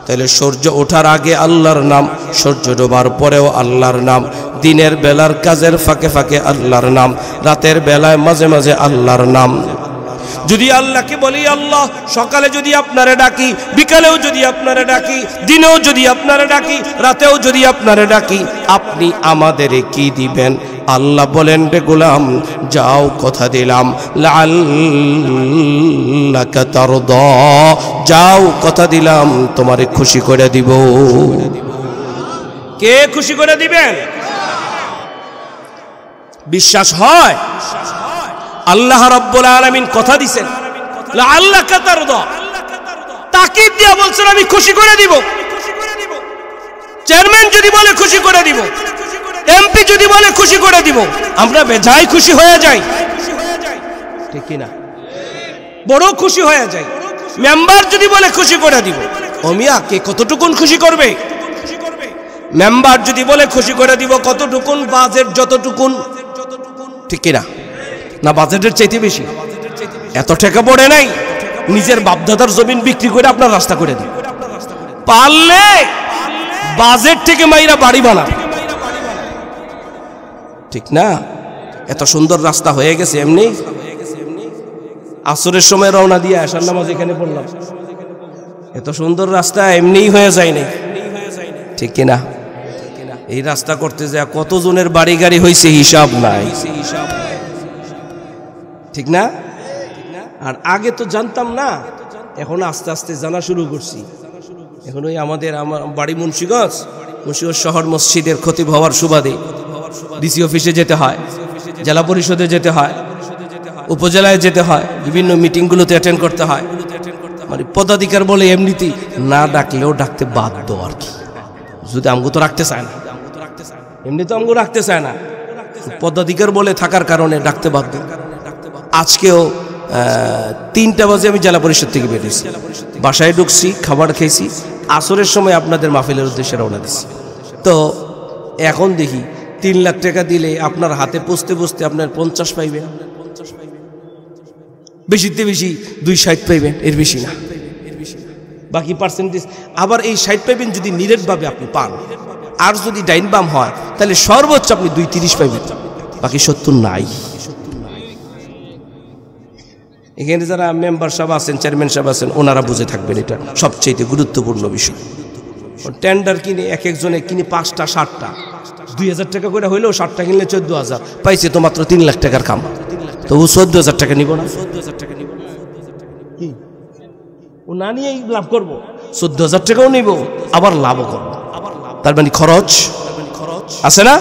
তাহলে সূর্য ওঠার আগে আল্লাহর নাম, সূর্য ডোবার পরেও আল্লাহর নাম, দিনের বেলার কাজের ফাঁকে ফাঁকে আল্লাহর নাম, রাতের বেলায় মাঝে মাঝে আল্লাহর নাম। যদি আল্লাহকে বলি আল্লাহ, সকালে যদি আপনারে ডাকি, বিকালেও যদি আপনারে ডাকি, দিনেও যদি আপনারে ডাকি, রাতেও যদি আপনারে ডাকি, আপনি আমাদের কি দিবেন? আল্লাহ বলেন, রে গোলাম যাও, কথা দিলাম, লাআল্লাকা তারদা, যাও কথা দিলাম তোমারে খুশি করে দিব। কে খুশি করে দিবেন? বিশ্বাস হয়? আল্লাহ রাব্বুল আলামিন কথা দিবেন, লাআল্লাকা তারদা, তাকিদ দিয়া বলছেন আমি খুশি করে দিব। চেয়ারম্যান যদি বলে খুশি করে দিব, এমপি যদি বলে খুশি করে দিব, আমরা বেজায় খুশি হয়ে যাই, ঠিক কি না? বড় খুশি হয়ে যাই। মেম্বার যদি বলে খুশি করে দিব, ও মিয়া কে কতটুকুন খুশি করবে? মেম্বার যদি বলে খুশি করে দিব, কতটুকুন? বাজেট যতটুকুন, ঠিক কি না? না বাজেটের চাইতে বেশি? এত টাকা পড়ে নাই, নিজের বাপদাদার জমিন বিক্রি করে আপনার রাস্তা করে দিন। পারলে বাজেট থেকে মাইরা বাড়ি বানাবে, ঠিক না? এত সুন্দর রাস্তা হয়ে গেছে এমনি। আসরের সময় রওনা দিয়ে আসার নামাজ এখানে পড়লাম, এত সুন্দর রাস্তা এমনিই হয়ে যায় না, ঠিক কিনা? এই রাস্তা করতে যায় কতজনের বাড়ি গাড়ি হয়েছে হিসাব নাই, ঠিক না? আর আগে তো জানতাম না, এখন আস্তে আস্তে জানা শুরু করছি। এখন ওই আমার বাড়ি মুন্সিগঞ্জ শহর মসজিদের খতিব হওয়ার সুবাদে ডিসি অফিসে যেতে হয়, জেলা পরিষদে যেতে হয়, উপজেলায় যেতে হয়, বিভিন্ন মিটিংগুলোতে অ্যাটেন্ড করতে হয়। মানে পদাধিকার বলে এমনিতেই না ডাকলেও ডাকতে বাধ্য আর কি, যদি আমগো তো রাখতে চায় না, এমনি তো আমগো রাখতে চায় না, পদাধিকার বলে থাকার কারণে ডাকতে বাধ্য। আজকেও 3টা বাজে আমি জেলা পরিষদ থেকে বেরিয়েছি, বাসায় ঢুকছি, খাবার খেয়েছি, আসরের সময় আপনাদের মাহফিলের উদ্দেশ্যে রওনা দিচ্ছি। তো এখন দেখি 3 লাখ টাকা দিলে আপনার হাতে পৌঁছতে পৌঁছতে আপনার 50 পাইবেন, বেশিতে বেশি 260 পাইবেন, এর বেশি না। বাকি পার্সেন্টেজ আবার এই 60 পাইবেন যদি নিরেটভাবে আপনি পান, আর যদি ডাইন বাম হয় তাহলে সর্বোচ্চ আপনি 230 পাইবেন, বাকি 70 নাই। এখানে যারা মেম্বার সাহেব আছেন, চেয়ারম্যান সাহেব আছেন, ওনারা বুঝে থাকবেন, এটা সবচেয়ে গুরুত্বপূর্ণ বিষয়। টেন্ডার কিনে এক একজনে কিনে 5টা 7টা 2000 টাকা করে হইলেও 7টা কিনলে 14,000 পাইছে, তো মাত্র 3 লাখ টাকার কাম, তবু 14,000 টাকা নিব না? কি ও না নিয়েই লাভ করবো? 14,000 টাকাও নিব, আবার লাভও করবো। তার মানে খরচ আছে না?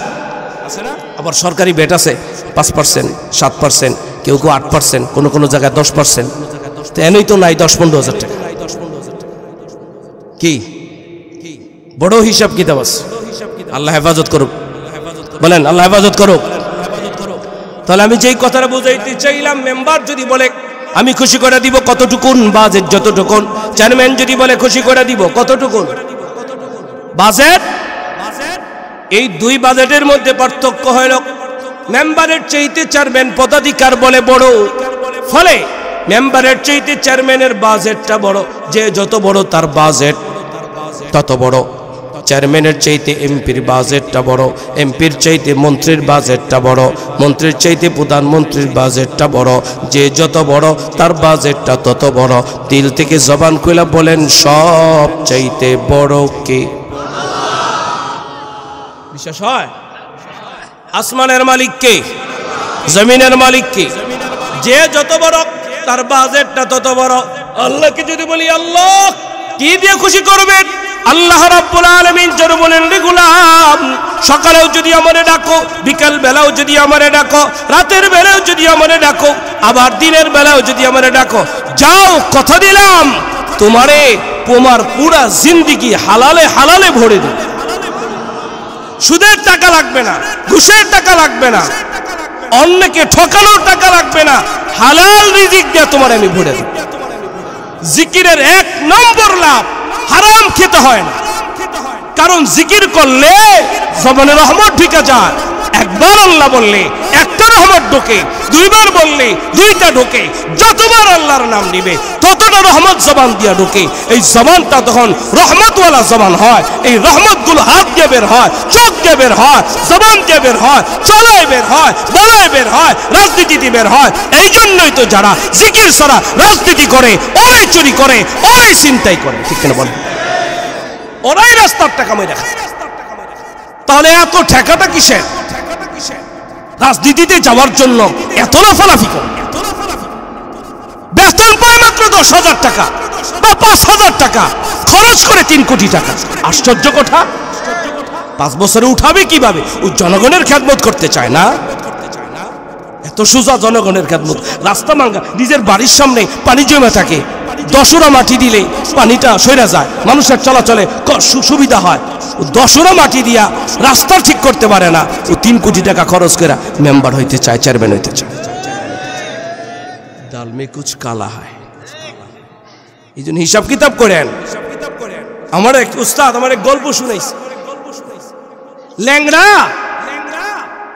আবার সরকারি বেট আছে 5%, 7%, কেউ কেউ 8%, কোনো জায়গায় 10%। তো এনেই তো নাই 10-15,000 টাকা। কি বড় হিসাব কিতাব আছে। আল্লাহ হেফাজত করুক, বলেন আল্লাহ হেফাজত করুক। তাহলে আমি যেই কথাটা বুঝাইতে চাইলাম, মেম্বার যদি বলে আমি খুশি করে দিব কতটুকুন, বাজেট যতটুকুন। চেয়ারম্যান যদি বলে খুশি করে দিব কতটুকুন, বাজেট। এই 2 বাজেটের মধ্যে পার্থক্য হইল মেম্বারের চাইতে চেয়ারম্যান পদাধিকার বলে বড়, ফলে মেম্বারের চাইতে চেয়ারম্যানের বাজেটটা বড়। যে যত বড় তার বাজেট তত বড়। চেয়ারম্যানের চাইতে এমপির বাজেটটা বড়, এমপির চাইতে মন্ত্রীর বাজেটটা বড়, মন্ত্রীর চাইতে প্রধানমন্ত্রীর বাজেটটা বড়। যে যত বড় তার বাজেটটা তত বড়। দিল থেকে জবান কইলা বলেন, সব চাইতে বড় কে? বিশ্বাস হয়? আসমানের মালিক কে? জমিনের মালিক কে? যে যত বড় তার বাজেটটা তত বড়। আল্লাহকে যদি বলি আল্লাহ কি দিয়ে খুশি করবেন, আল্লাহ রাব্বুল আলামিন যেন বলেন, রে গোলাম সকালেও যদি আমারে ডাকো, বিকাল বেলাও যদি আমারে ডাকো, রাতের বেলাও যদি আমারে ডাকো, আবার দিনের বেলাও যদি আমারে ডাকো, যাও কথা দিলাম তোমারে তোমার পুরা জিন্দেগি হালালে হালালে ভরে দেব। সুদের টাকা লাগবে না, ঘুষের টাকা লাগবে না, অন্যকে ঠকানোর টাকা লাগবে না, হালাল রিজিক দিয়ে তোমার আমি ভরে দেব। জিকিরের 1 নম্বর লাভ, হারাম খেতে হয় না। কারণ জিকির করলে জবানে রহমত ঢুকে যায়। একবার আল্লাহ বললে একটা রহমত ঢোকে, দুইবার বললে দুইটা ঢোকে। যতবার আল্লাহর নাম নিবে ততটা রহমত জবান দিয়া ঢোকে। এই জবানটা তখন রহমতওয়ালা জবান হয়। এই রহমতগুলো হাত দিয়ে বের হয়, চোখ দিয়ে বের হয়, জবান দিয়ে বের হয়, চলায় বের হয়, বলায় বের হয়, রাজনীতিতে বের হয়। এই জন্যই তো যারা জিকির ছাড়া রাজনীতি করে, ওরাই চুরি করে, ওরাই চিন্তাই করে, ঠিক কিনা বলেন? ওরাই রাস্তার টাকা মেরে খায়। তাহলে এত ঠেকাটা কিসের? রাজনীতিতে যাওয়ার জন্য এত লাফালাফি করে। বেতন পায় মাত্র 10,000 টাকা বা 5,000 টাকা, খরচ করে 3 কোটি টাকা। আশ্চর্য কথা। 5 বছরে উঠাবে কিভাবে? ও জনগণের খেদমত করতে চায় না। এত সোজা জনগণের খেদমত। রাস্তা ভাঙা, নিজের বাড়ির সামনে পানি জমে থাকে, 10 মাটি দিলে পানিটা সরে যায়, মানুষের চলাচলে সুবিধা হয়। 10 মাটি দিয়া রাস্তা ঠিক করতে পারে না। ও 3 কোটি টাকা খরচ করে মেম্বার হইতে চায়, চেয়ারম্যান হইতে চায়। দাল মে কুছ কালা হয়। এই জন্য হিসাব কিতাব করেন। আমার এক উস্তাদ আমার এক গল্প শুনাইছে। ল্যাংড়া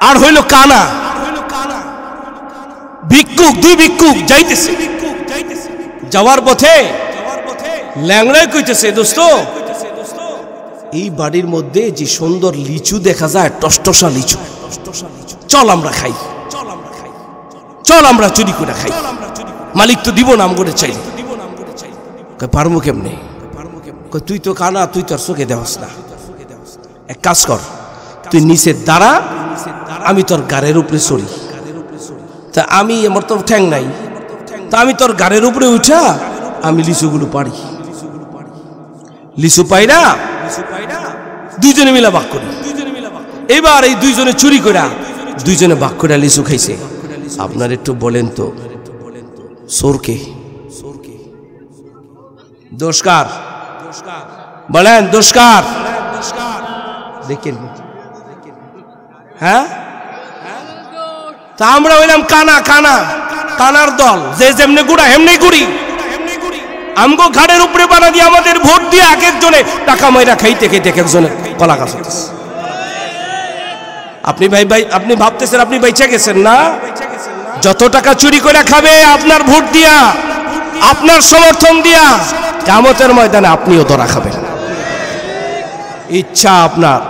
আর হইল কানা, ভিক্ষুক, 2 ভিক্ষুক যাইতেছে। যাওয়ার পথে ল্যাংড়াই কইতেছে, দোস্ত এই বাড়ির মধ্যে যে সুন্দর লিচু দেখা যায়, টসটসা লিচু, চল আমরা খাই, চল আমরা চুরি করে খাই। মালিক তো দিব না আমগরে চাই। পারবো কেমনে? তুই তো কানা, তুই তোর চোখে দেওয়াস না। এক কাজ কর, তুই নিচে দাঁড়া, আমি তোর গাড়ির উপরে চড়ি। তা আমি, আমার তো ঠ্যাং নাই, তা আমি তোর গাড়ির উপরে উঠা আমি লিচুগুলো পারি। লিচু পাই না, দুইজনে মিলা ভাগ করি। এবার এই দুইজনে চুরি করা, দুইজনে ভাগ করে লিচু খাইছে। আপনার একটু বলেন তো, চোরকে দোষকার? বলেন দোষকার? দেখেন, হ্যাঁ, তা আমরা হইলাম কানা, কানা কানার দল, যে যেমনি গুড়া হেমনি গুড়ি। আমগো ঘাড়ের উপরে বানা দিয়ে আমাদের ভোট দিয়ে এক একজনে টাকা মাইরা খাইতে খাইতে এক একজনে কলা গাছ। আপনি আপনি ভাবতেছেন আপনি বেঁচে গেছেন না? যত টাকা চুরি করে খাবে আপনার ভোট দিয়া, আপনার সমর্থন দিয়া, কিয়ামতের ময়দানে আপনিও ধরা খাবেন। ইচ্ছা আপনার,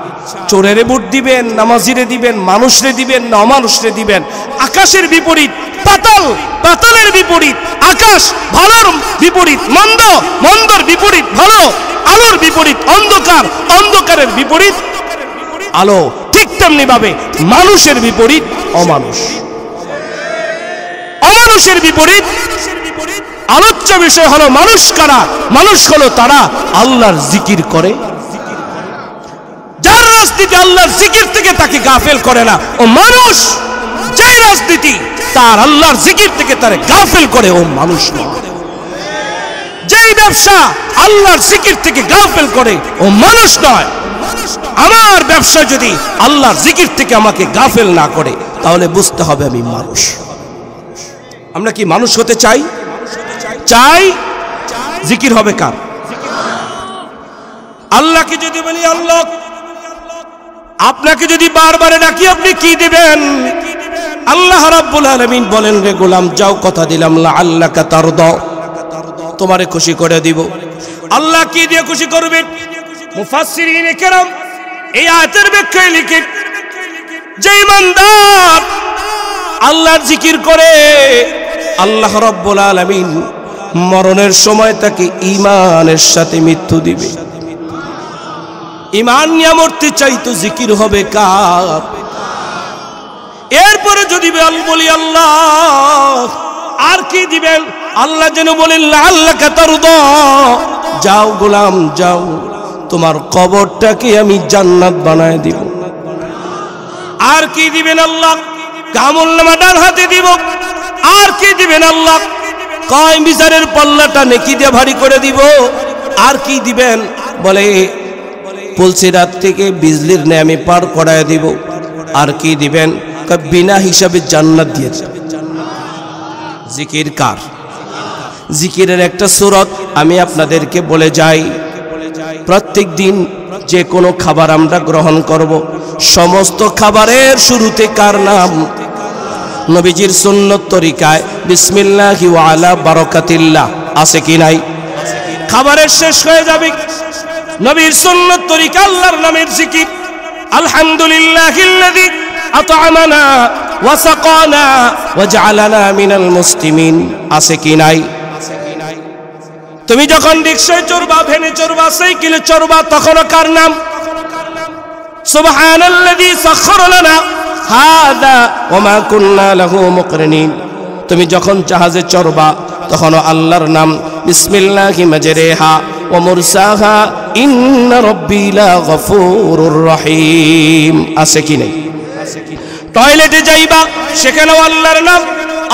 চোরেরে ভোট দিবেন, নামাজিরে দিবেন, মানুষরে দিবেন না অমানুষরে দিবেন। আকাশের বিপরীত পাতাল, পাতালের বিপরীত আকাশ, ভালোর বিপরীত মন্দ, মন্দর বিপরীত ভালো, আলোর বিপরীত অন্ধকার, অন্ধকারের বিপরীত আলো। ঠিক তেমনি ভাবে মানুষের বিপরীত অমানুষ, অমানুষের বিপরীত। আলোচ্য বিষয় হলো মানুষ কারা? মানুষ হলো তারা আল্লাহর জিকির করে। যার রাজনীতি আল্লাহর জিকির থেকে তাকে গাফেল করে না, ও মানুষ। যেই রাজনীতি তার আল্লাহর জিকির থেকে তারে গাফেল করে, ও মানুষ নয়। যেই ব্যবসা আল্লাহর জিকির থেকে গাফেল করে, ও মানুষ নয়। আমার ব্যবসা যদি আল্লাহর জিকির থেকে আমাকে গাফেল না করে, তাহলে বুঝতে হবে আমি মানুষ। আমরা কি মানুষ হতে চাই? চাই। জিকির হবে কার? আল্লাহকে যদি বলি আল্লাহ, আপনাকে যদি বারবার ডাকি আপনি কি দিবেন? আল্লাহ রাব্বুল আলামিন বলেন, রে গোলাম যাও, কথা দিলাম লাআল্লাকা তারদা, তোমারে খুশি করে দিব। আল্লাহ কি দিয়ে খুশি করবেন? মুফাসসিরিন কেরাম এই আয়াতের ব্যাখ্যায় লিখে, যে ইমানদার আল্লাহর জিকির করে, আল্লাহ রাব্বুল আলামিন মরণের সময় তাকে ঈমানের সাথে মৃত্যু দিবে। ঈমান নিয়ে মরতে চাই তো জিকির হবে কার? এরপরে যদি বলি আল্লাহ, আর কি দিবেন? আল্লাহ যেন বলেন লাআল্লাকা তারদা, যাও গোলাম যাও, তোমার কবরটাকে আমি জান্নাত বানায় দিব। আর কি দিবেন আল্লাহ? আমলনামা ডান হাতে দিব। আর কি দিবেন আল্লাহ? কয় মিজানের পাল্লাটা নেকি দিয়ে ভারী করে দিব। আর কি দিবেন? বলে পুলসিরাত থেকে বিজলির ন্যায় আমি পার করায় দিব। আর কি দিবেন? বিনা হিসাবে জান্নাত দিয়ে। জিকির কার? জিকিরের একটা সূরত আমি আপনাদেরকে বলে যাই। প্রত্যেক দিন যে কোনো খাবার আমরা গ্রহণ করব, সমস্ত খাবারের শুরুতে কার নাম? নবীজির সুন্নত তরিকায় বিসমিল্লাহি ওয়া আলা বারাকাতিল্লাহ আছে কি নাই? খাবারের শেষ হয়ে যাবে, নবীর সুন্নত তরিকা আল্লাহর নামের জিকির, আলহামদুলিল্লাহিল্লাযী আত'আমানা ওয়া সাকানা ওয়া জা'আলানা মিনাল মুসলিমিন আছে কি নাই? তুমি যখন রিকশায় চড়বা, ভ্যানে চড়বা, সাইকেলে চড়বা, তখন কার নাম? সুবহানাল্লাযী সাখখারা লানা হাযা ওয়া মা কুন্না লাহু মুকরিনিন। তুমি যখন জাহাজে চড়বা, তখন আল্লাহর নাম, বিসমিল্লাহি মাজরিহা ওয়া মুরসাহা ইন্না রাব্বী লা গফুরুর রহিম আছে কি নাই? টয়লেটে যাইবা, সেখানেও আল্লাহর নাম,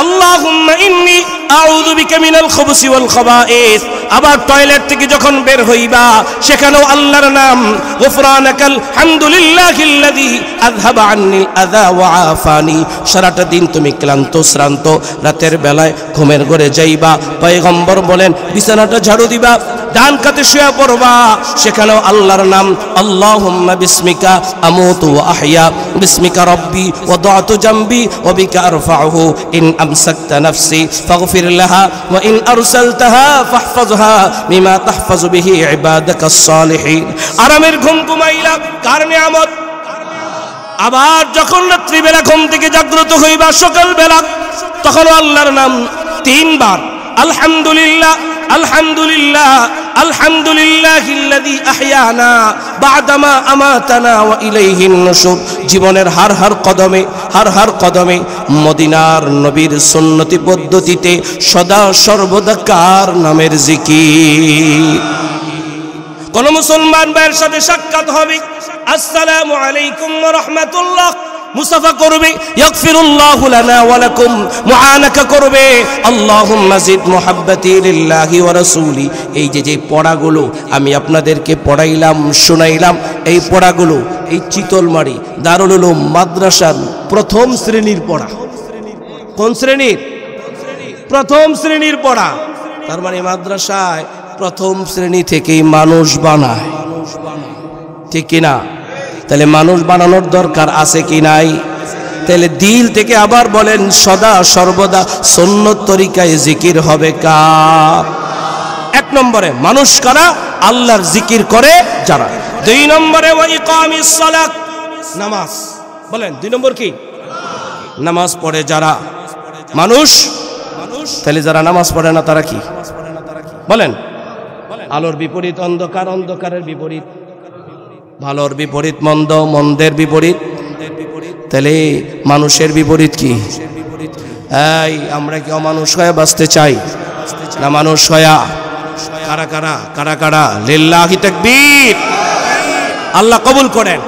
আল্লাহুম্মা ইন্নী আউযু বিকা মিনাল খুবুসি ওয়াল খাবাইস। আবার টয়লেট থেকে যখন বের হইবা, সেখানেও আল্লাহর নাম, গুফরানাকাল হামদুলিল্লাহিল্লাযী আযহাবা আন্নিল আযা ওয়া আফানি। সারাটা দিন তুমি ক্লান্ত শ্রান্ত, রাতের বেলায় ঘুমের ঘরে যাইবা, পয়গম্বর বলেন বিছানাটা ঝাড়ু দিবা, ডান কাতে শুয়ে পড়বা, সেখানেও আল্লাহর নাম, আল্লাহুম্মা বিসমিকা আমুতু ওয়া আহইয়া বিসমিকা রাব্বি ওয়াদাতু জামবি ওয়া বিকা আরফাউহু ইন আমসাকতা নাফসি ফাগফির লাহা ওয়া ইন আরসালতাহা ফাহফাজহা বিমা তাহফাজু বিহি ইবাদাকাস সালিহিন। আরামের ঘুম ঘুমাইলা, কার নিয়ামত? আবার যখন রাত্রিবেলা ঘুম থেকে জাগ্রত হইবা, সকালবেলা, তখনও আল্লাহর নাম তিনবার, আলহামদুলিল্লাহ আলহামদুলিল্লাহ আলহামদুলিল্লাহিল্লাযী আহইয়ানা বা'দামা আমাতানা ওয়া ইলাইহিন নুশুর। জীবনের হার হার কদমে মদিনার নবীর সুন্নতি পদ্ধতিতে সদা সর্বদা কার নামের জিকির? কোন মুসলমান ভাইয়ের সাথে সাক্ষাৎ হবে, আসসালামু আলাইকুম ওয়া রাহমাতুল্লাহ, মুসাফা করবে, ইয়াগফিরুল্লাহু লানা ওয়া লাকুম, মুআনাকা করবে, আল্লাহুম্মা জিদ মুহাব্বতি লিল্লাহি ওয়া রাসূলি। এই যে পড়াগুলো আমি আপনাদেরকে পড়াইলাম, শোনাইলাম, এই পড়াগুলো এই চিতলমারি দারুল উলুম মাদ্রাসার প্রথম শ্রেণীর পড়া। কোন শ্রেণীর? প্রথম শ্রেণীর পড়া। তার মানে মাদ্রাসায় প্রথম শ্রেণী থেকেই মানুষ বানায়, ঠিক কিনা? তাহলে মানুষ বানানোর দরকার আছে কি নাই? তাহলে দিল থেকে আবার বলেন, সদা সর্বদা সুন্নত তরিকায় জিকির হবে কার? এক নম্বরে মানুষ কারা? আল্লাহর জিকির করে যারা। দুই নম্বরে ওয়া ইকামিস সালাত, নামাজ। বলেন দুই নম্বর কি? নামাজ পড়ে যারা। মানুষ, তাহলে যারা নামাজ পড়ে না তারা কি? বলেন। আলোর বিপরীত অন্ধকার, অন্ধকারের বিপরীত ভালোর বিপরীত মন্দ, মন্দের বিপরীত। তাহলে মানুষের বিপরীত কি? এই আমরা কি অমানুষ হয়ে বাঁচতে চাই না মানুষ হয়া? কারা কারা লিল্লাহি তাকবীর। আল্লাহ কবুল করেন।